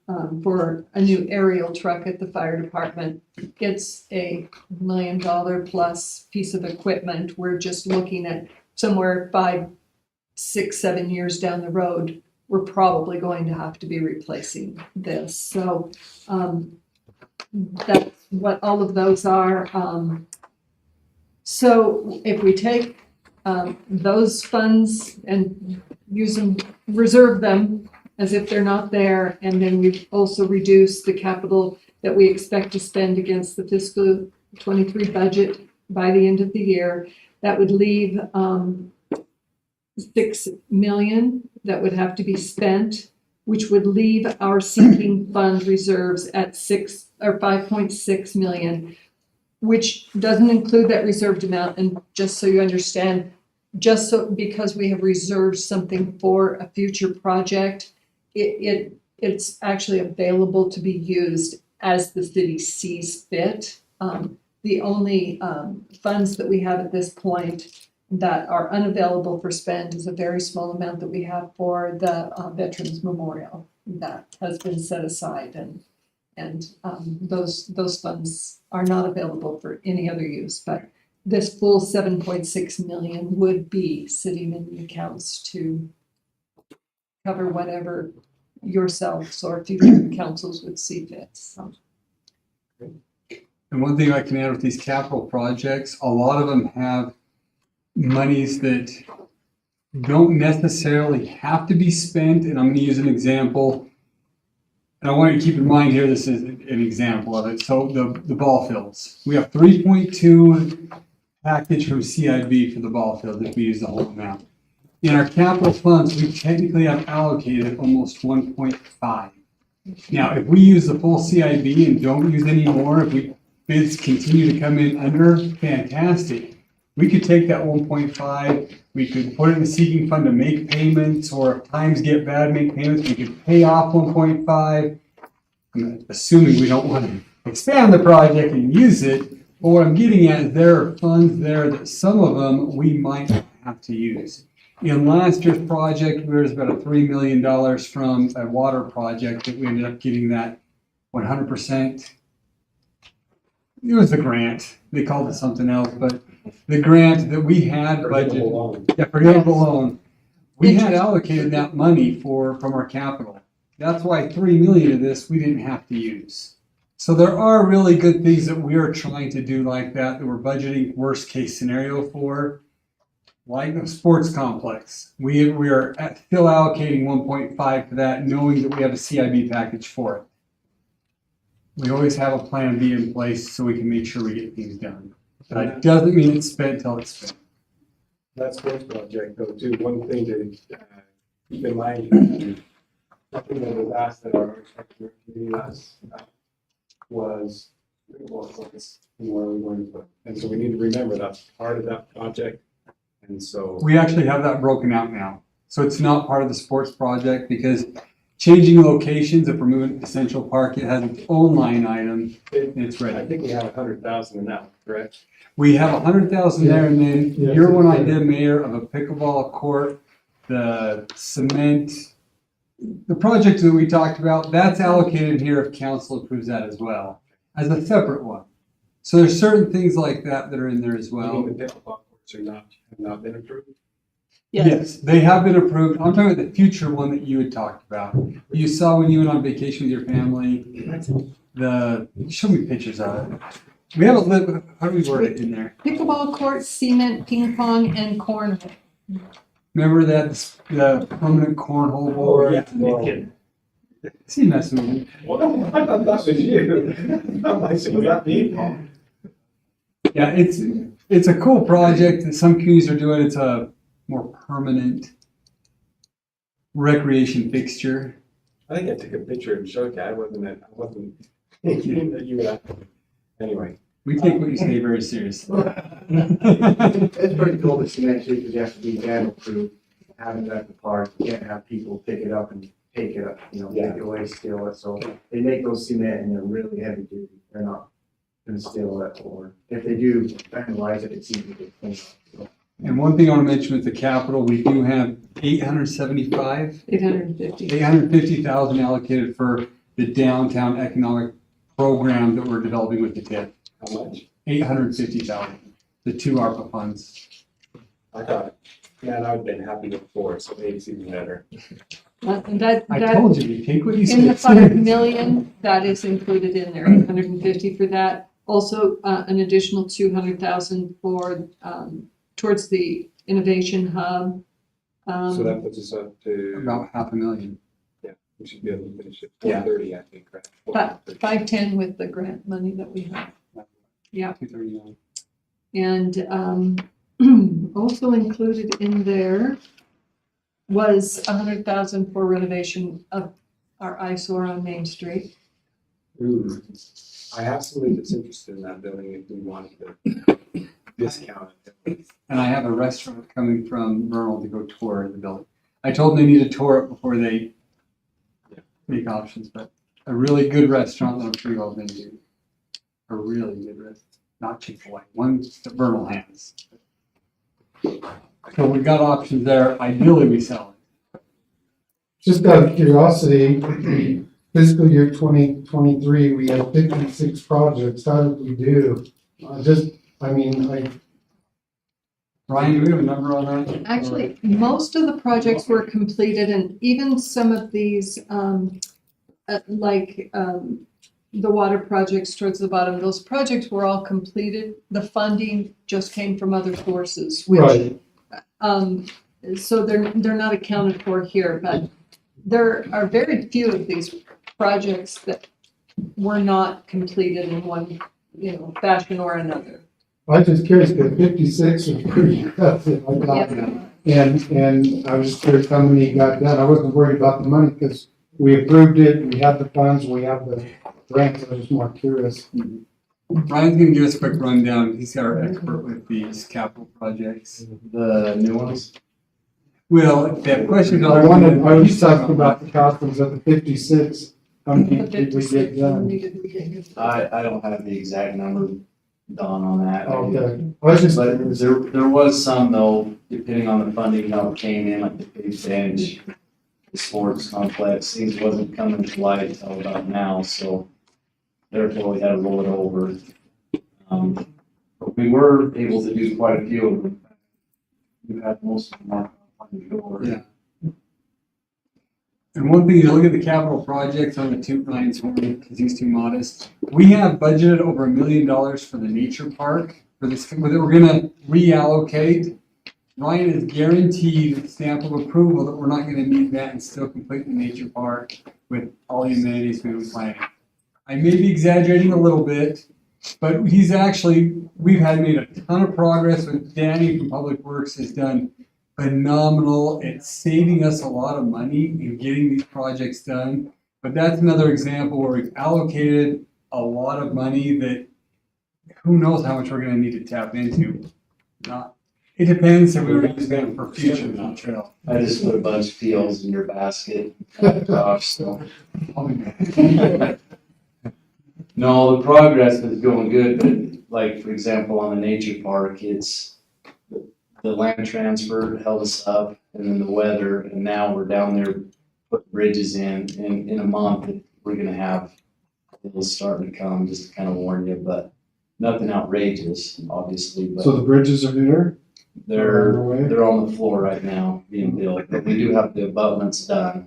for a new aerial truck at the fire department. It's a $1 million plus piece of equipment. We're just looking at somewhere 5, 6, 7 years down the road, we're probably going to have to be replacing this. So that's what all of those are. So if we take those funds and use them, reserve them as if they're not there, and then we've also reduced the capital that we expect to spend against the fiscal 23 budget by the end of the year, that would leave $6 million that would have to be spent, which would leave our sinking fund reserves at 5.6 million, which doesn't include that reserved amount. And just so you understand, because we have reserved something for a future project, it's actually available to be used as the city sees fit. The only funds that we have at this point that are unavailable for spend is a very small amount that we have for the Veterans Memorial that has been set aside, and those funds are not available for any other use. But this full 7.6 million would be sitting in the accounts to cover whatever yourselves or future councils would see fit. So. And one thing I can add with these capital projects, a lot of them have monies that don't necessarily have to be spent. And I'm going to use an example. And I want you to keep in mind here, this is an example of it. So the ball fields. We have 3.2 package from CIB for the ball field if we use the whole amount. In our capital funds, we technically have allocated almost 1.5. Now, if we use the full CIB and don't use any more, if bids continue to come in under, fantastic. We could take that 1.5, we could put it in the seeking fund to make payments, or if times get bad, make payments. We could pay off 1.5. I'm assuming we don't want to expand the project and use it. But what I'm getting at is there are funds there that some of them we might have to use. In last year's project, there was about $3 million from a water project that we ended up getting that 100%. It was the grant. They called it something else, but the grant that we had budgeted, forgivable loan, we had allocated that money from our capital. That's why 3 million of this we didn't have to use. So there are really good things that we are trying to do like that we're budgeting worst case scenario for. Like the sports complex, we are still allocating 1.5 for that, knowing that we have a CIB package for it. We always have a plan B in place so we can make sure we get things done. But it doesn't mean it's spent until it's spent. That sports project though, too, one thing to keep in mind, something that was asked at our committee last was, where are we going to put? And so we need to remember that's part of that project. And so we actually have that broken out now. So it's not part of the sports project because changing locations, if we're moving to Central Park, it has its own line item and it's ready. I think we have 100,000 in that, correct? We have 100,000 there, and then your one idea, Mayor, of a pickleball court, the cement, the project that we talked about, that's allocated here if council approves that as well, as a separate one. So there's certain things like that that are in there as well. The pickleball courts have not been approved? Yes, they have been approved. I'm talking about the future one that you had talked about. You saw when you went on vacation with your family, show me pictures of it. We have how do we word it in there? Pickleball court, cement, ping pong, and cornhole. Remember that, the permanent cornhole board? Yeah. See, messing with me. Well, I thought that was you. Was that me? Yeah, it's a cool project that some communities are doing. It's a more permanent recreation fixture. I think I took a picture and showed you. I wasn't thinking that you would. Anyway. We take what you say very seriously. It's pretty cool that you mentioned because you have to be vandal proof. Having it at the park, you can't have people pick it up and take it up, take it away, steal it. So they make those cement and they're really heavy duty. They're not gonna steal it, or if they do vandalize it, it's easy to clean up. So. And one thing I want to mention with the capital, we do have 850,000 allocated for the downtown economic program that we're developing with the TIP. How much? 850,000, the 2 ARPA funds. I thought, man, I've been happy before, so maybe it's even better. I told you, we take what you say. In the 5 million, that is included in there, 150 for that. Also, an additional 200,000 for, towards the innovation hub. So that puts us up to. About 500,000. Yeah, we should be able to finish it. 430, I think, right? But 510 with the grant money that we have. Yeah. 239. And also included in there was 100,000 for renovation of our eyesore on Main Street. Ooh. I have somebody that's interested in that building if we wanted to discount it. And I have a restaurant coming from Vernal to go tour the building. I told them they need to tour it before they make options, but a really good restaurant that I'm sure you all been to. A really good restaurant, not Chick-fil-A, one that Vernal has. So we've got options there. Ideally, we sell it. Just out of curiosity, fiscal year 2023, we had 56 projects. How did we do? Ryan, do we have a number on that? Actually, most of the projects were completed, and even some of these, the water projects towards the bottom, those projects were all completed. The funding just came from other sources, which, Right. So they're not accounted for here, but there are very few of these projects that were not completed in one, fashion or another. I was just curious, because 56 was pretty impressive, I thought. And I was just curious how many got done. I wasn't worried about the money because we approved it, we have the funds, we have the grants. I was just more curious. Ryan's gonna give us a quick rundown. He's our expert with these capital projects. The new ones? Well, if they have questions, I was talking about the costumes of the 56. How many did we get done? I don't have the exact number, Don, on that. Okay. I was just. But there was some though, depending on the funding, how it came in, like the big bench, the sports complex, things wasn't coming to light until about now, so therefore we had to roll it over. But we were able to do quite a few of them. We've had most of them on the door. Yeah. And one thing, you look at the capital projects on the toot Ryan's horn because he's too modest. We have budgeted over $1 million for the nature park for this, that we're gonna reallocate. Ryan is guaranteed a stamp of approval that we're not gonna need that and still complete the nature park with all the amenities we were planning. I may be exaggerating a little bit, but we've made a ton of progress with Danny from Public Works has done phenomenal. It's saving us a lot of money in getting these projects done. But that's another example where we've allocated a lot of money that who knows how much we're gonna need to tap into. It depends if we were using it for future trail. I just put a bunch of peels in your basket. Gosh, so. No, the progress is going good, but like, for example, on the nature park, it's the land transfer held us up and then the weather, and now we're down there putting bridges in a month, we're gonna have bills starting to come, just to kind of warn you, but nothing outrageous, obviously, but. So the bridges are here? They're on the floor right now being built, but we do have the abutments done,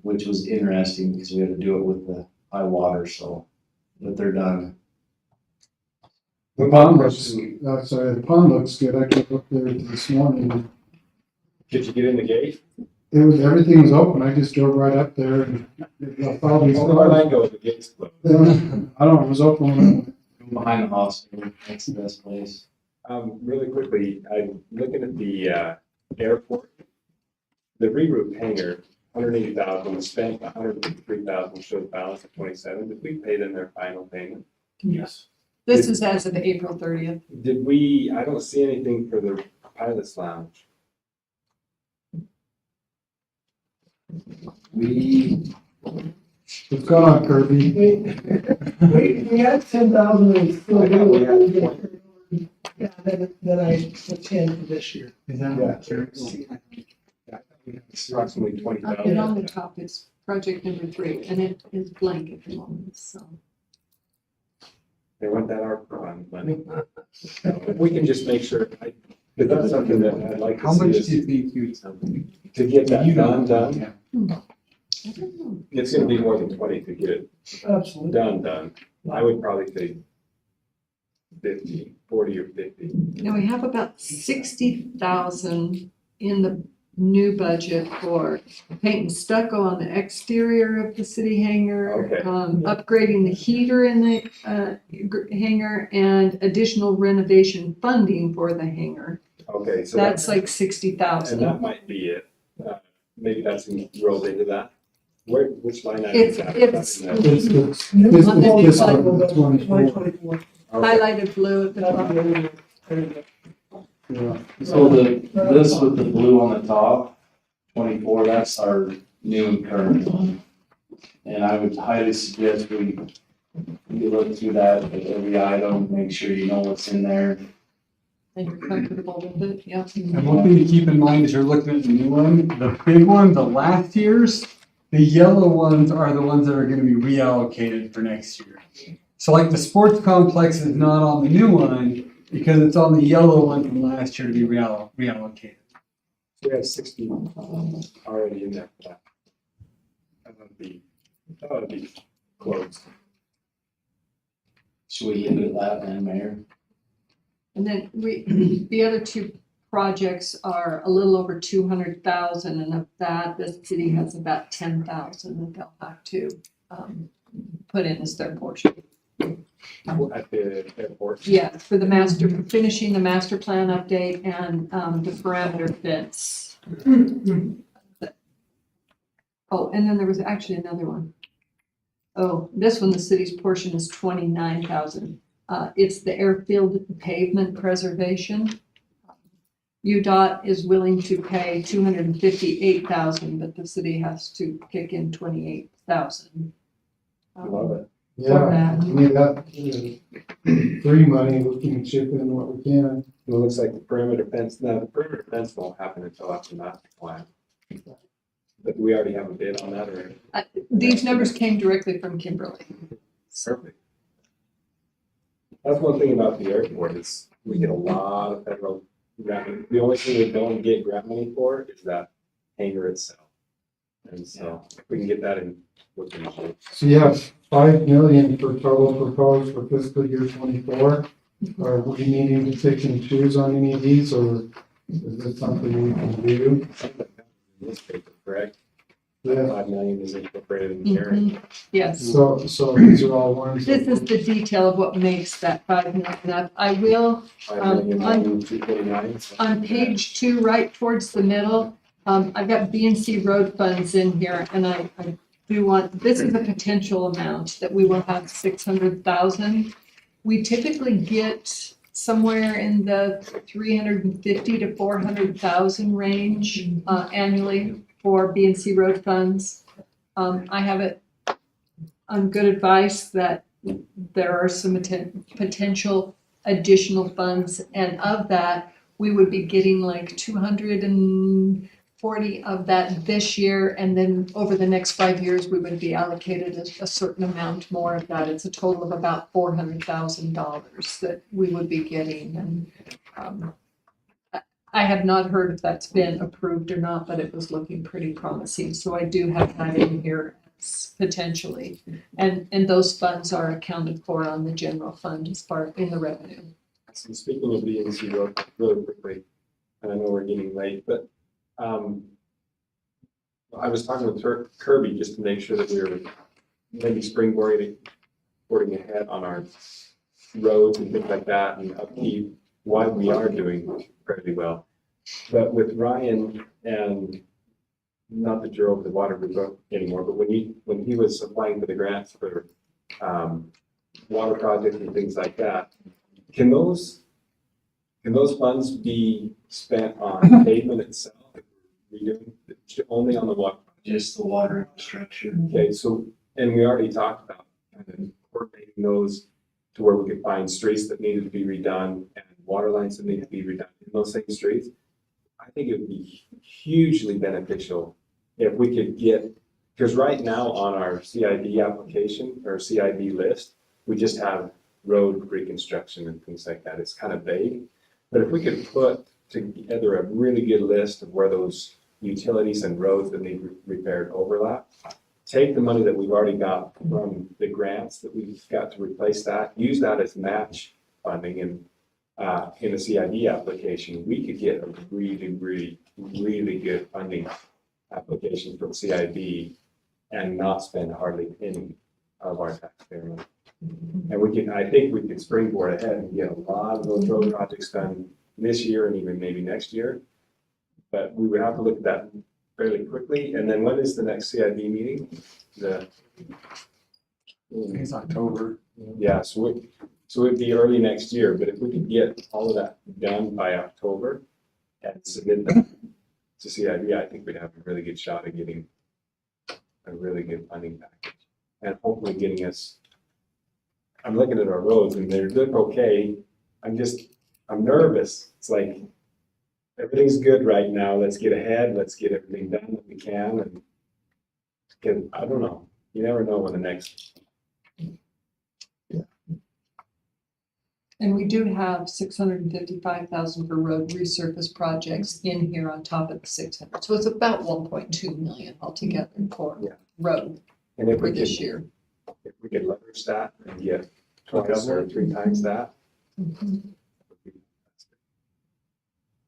which was interesting because we had to do it with the high water, so, but they're done. The pond looks good. I came up there this morning. Did you get in the gate? Everything was open. I just drove right up there and I thought these Where I go, the gate's closed. I don't know, it was open. Behind the hospital, that's the best place. Really quickly, I'm looking at the airport. The reroute hangar, 180,000, spent 153,000, shows balance of 27. Did we pay them their final payment? Yes. This is as of April 30th. Did we, I don't see anything for the pilot's lounge. What's going on, Kirby? We had 10,000 and still I thought we had 20. Yeah, then I put 10 for this year. Is that Yeah. what you're? Approximately And 20,000. on the top is project number 3, and it is blank at the moment, so. They want that ARP fund money. If we can just make sure, but that's something that I'd like How to see much is do you think you? to get that You done. Yeah. I don't know. It's gonna be more than 20 to get it Absolutely. done. I would probably say 50, 40 or 50. Now, we have about 60,000 in the new budget for paint and stucco on the exterior of the city hangar. Okay. Upgrading the heater in the, hangar, and additional renovation funding for the hangar. Okay, so That's like and 60,000. that might be it. Maybe that's rolled into that. Which line item It's- is that? it's- Is that in It's there? New This- cycle, this cycle, one, but 24. 2024. Okay. Highlighted blue at the top. So this with the blue on the top, 24, that's our new and current one. And I would highly suggest you look through that, at every item, make sure you know what's in there. And you're comfortable with it, yeah. And one thing to keep in mind as you're looking at the new one, the big one, the last year's, the yellow ones are the ones that are gonna be reallocated for next year. So like the sports complex is not on the new one because it's on the yellow one from last year to be reallocated. We have 60 already in there for that. That would be close. Should we leave it at that then, Mayor? And then the other two projects are a little over 200,000, and of that, the city has about 10,000 that they'll have to, put in as their portion. At the airport. Yeah, for finishing the master plan update and, the parameter fence. Oh, and then there was actually another one. Oh, this one, the city's portion is 29,000. It's the airfield pavement preservation. UDOT is willing to pay 258,000, but the city has to kick in 28,000. Love it. Yeah, I mean, that, free money, we can chip in what we can. It looks like the perimeter fence, no, the perimeter fence won't happen until after master plan. But we already have a bid on that already. These numbers came directly from Kimberly. Perfect. That's one thing about the airport is we get a lot of federal grant money. The only thing we don't get grant money for is that hangar itself. And so if we can get that in, we're gonna do. So you have 5 million for total proposed for fiscal year 24. Are we needing to pick and choose on any of these, or is this something we can do? Newspaper, correct? Yeah. 5 million is incorporated in the area. Mhm. Yes. So these are all ones. This is the detail of what makes that 5 million up. I will, 5 million, 229. on page 2, right towards the middle, I've got B&C road funds in here, and I do want, this is a potential amount that we will have 600,000. We typically get somewhere in the 350 to 400,000 range annually for B&C road funds. I have it on good advice that there are some potential additional funds, and of that, we would be getting like 240 of that this year, and then over the next 5 years, we would be allocated a certain amount more of that. It's a total of about $400,000 that we would be getting, and I have not heard if that's been approved or not, but it was looking pretty promising, so I do have that in here potentially, and those funds are accounted for on the general fund as far in the revenue. So speaking of B&C road, really quickly, and I know we're getting late, but I was talking with Kirby just to make sure that we were maybe springboarding ahead on our roads and things like that and upkeep. why we are doing fairly well. But with Ryan, and not that you're over the water group anymore, but when he was applying for the grants for water projects and things like that, can those funds be spent on pavement itself? Redoing only on the water? Just the water infrastructure. Okay, so, and we already talked about kind of coordinating those to where we could find streets that needed to be redone and water lines that need to be redone in those same streets. I think it would be hugely beneficial if we could get, because right now on our CID application or CID list, we just have road reconstruction and things like that. It's kind of vague. But if we could put together a really good list of where those utilities and roads that need repaired overlap, take the money that we've already got from the grants that we've got to replace that, use that as match funding and in the CID application, we could get a really good funding application from CID and not spend hardly any of our taxpayer money. And I think we could springboard ahead and get a lot of those road projects done this year and even maybe next year. But we would have to look at that fairly quickly. And then when is the next CID meeting? It's October. Yeah, so it'd be early next year, but if we could get all of that done by October and submit that to CID, I think we'd have a really good shot at getting a really good funding package. And hopefully getting us, I'm looking at our roads and they look okay. I'm nervous. It's like, everything's good right now. Let's get ahead. Let's get everything done that we can. And I don't know. You never know when the next. And we do have 655,000 for road resurface projects in here on top of the 600. So it's about 1.2 million altogether for road And if for we this could, year. if we could leverage that and get twice or three times that.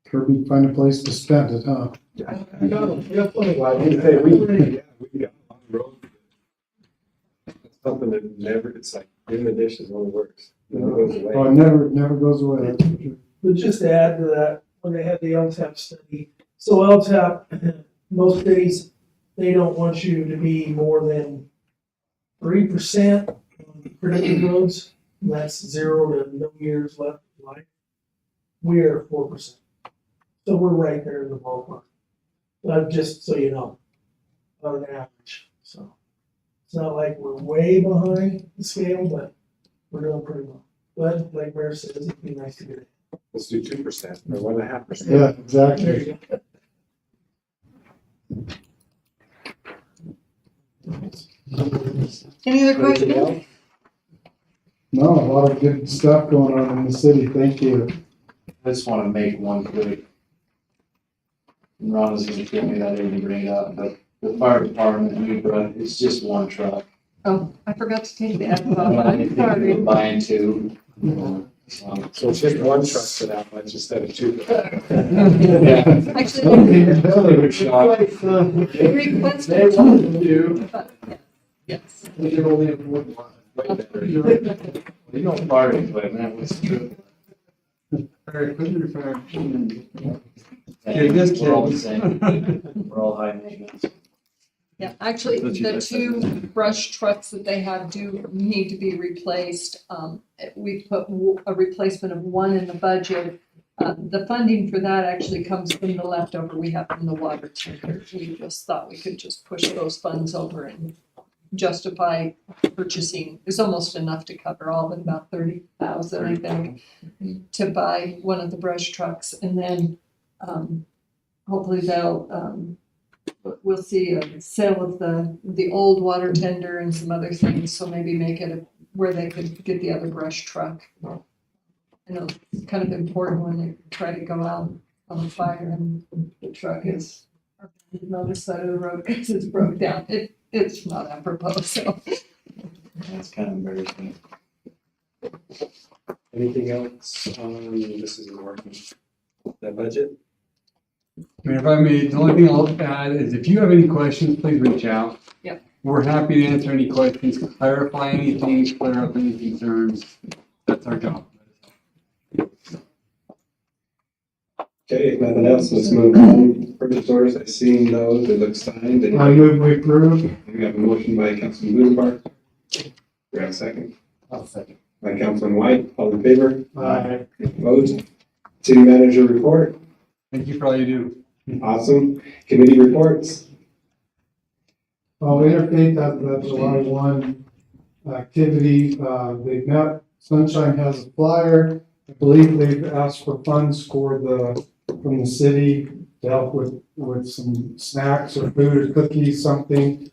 Kirby, find a place to spend it, huh? We got plenty. Well, I didn't say we got on the road. It's something that never, it's like in the dish is only works. It never goes away. Oh, it never goes away, that's for sure. But just to add to that, when they had the LTAP study, so LTAP, most cities, they don't want you to be more than 3% on predicted roads. And that's 0 to no years left of life. We are 4%. So we're right there in the ballpark. But just so you know, on average. So it's not like we're way behind the scale, but we're doing pretty well. But like Mayor says, it'd be nice to get it. Let's do 2% or 1.5%. Yeah, exactly. There you go. Any other questions? No, a lot of good stuff going on in the city, thank you. I just want to make one quick. Ron is going to kill me that I didn't bring it up, but the fire department in New Brunswick, it's just one truck. Oh, I forgot to take that. I'm I'm sorry. buying two. So it's just one truck for that much instead of two. Yeah. Actually, They requested wanted to do. yes. They only have one. Way better. You don't fire equipment, was true. Fire equipment or fire? Yeah, just we're all the kidding. same. We're all high maintenance. Yeah, actually, the two brush trucks that they have do need to be replaced. We put a replacement of one in the budget. The funding for that actually comes from the leftover we have from the water tanker. We just thought we could just push those funds over and justify purchasing. It's almost enough to cover all but about 30,000, I think, to buy one of the brush trucks. And then hopefully we'll see a sale of the old water tender and some other things, so maybe make it where they could get the other brush truck. I know it's kind of important when they try to go out on the fire and the truck is on the other side of the road because it's broke down. It's not apropos, so. That's kind of embarrassing. Anything else on, this isn't working, that budget? I mean, if I may, the only thing I'll add is if you have any questions, please reach out. Yep. We're happy to answer any questions, clarify anything, clear up any concerns. That's our job. Okay, if nothing else, let's move on. Purchase orders, I've seen those, it looks signed. And I move we approve. we have a motion by Councilman Blumenbach. We have a second. I'll second. By Councilman White, all in favor? Aye. Opposed? City manager report, Thank you for all you do. awesome. Committee reports, Interfaith has the July 1 activity. They've met, Sunshine has a flyer. I believe they've asked for funds from the city to help with some snacks or food or cookies, something.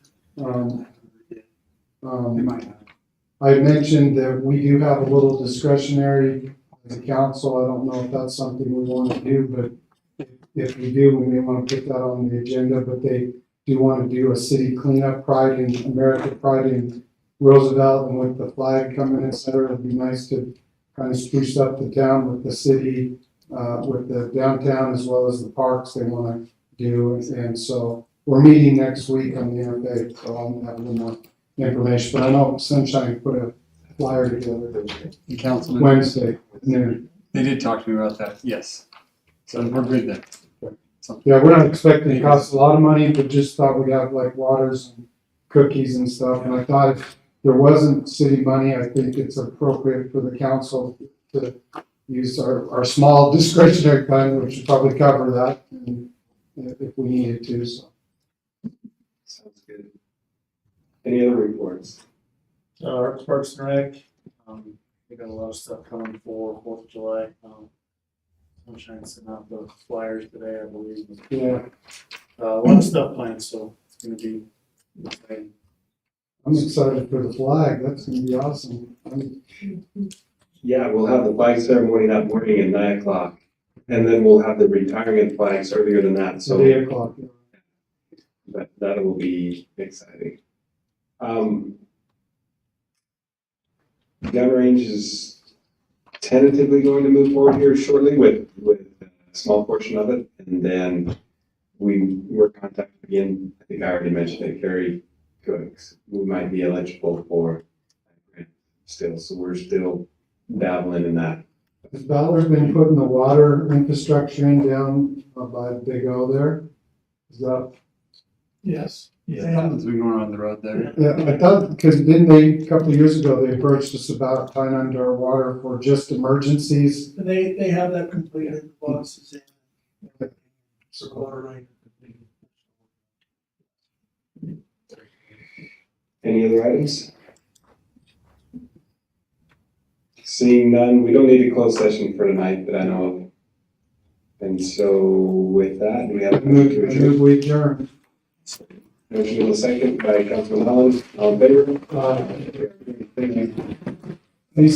I mentioned that we do have a little discretionary as a council. I don't know if that's something we want to do, but if we do, we may want to put that on the agenda, but they do want to do a city cleanup, pride in America, pride in Roosevelt, and with the flag coming, et cetera. It'd be nice to kind of spruce up the town with the city, with the downtown as well as the parks they want to do. And so we're meeting next week on the interfaith, so I'll have a little more information. But I know Sunshine put a flyer together The councilman, Wednesday noon. they did talk to me about that, yes. So we're good then. Yeah, we're not expecting it to cost a lot of money, but just thought we'd have like waters and cookies and stuff. And I thought if there wasn't city money, I think it's appropriate for the council to use our small discretionary fund, which would probably cover that if we needed to, so. sounds good. Any other reports? Parks and Rec, we got a lot of stuff coming for 4th of July. I'm trying to send out the flyers today, I believe. Yeah, A lot of stuff planned, so it's gonna be exciting. I'm excited for the flag. That's gonna be awesome. Yeah, we'll have the flag ceremony that morning at 9 o'clock. And then we'll have the retiring flags earlier than that, so. 8 o'clock. That will be exciting. Gun range is tentatively going to move forward here shortly with a small portion of it. And then we were contacted again, I think I already mentioned it, Carrie Cooks. We might be eligible for grant still, so we're still dabbling in that. Has Ballard's been putting the water infrastructure in down by the Big O there? Is that? Yes. Something's been going on the road there. Yeah, I thought, because didn't they, a couple of years ago, they approached us about tying under our water for just emergencies? They have that completed, the boss is in. So water right. Any other items? Seeing none, we don't need a closed session for tonight that I know of. And so with that, do we have a move to adjourn? Move we adjourn. Motion in a second by Councilman Allen, all in favor? Thank you. Any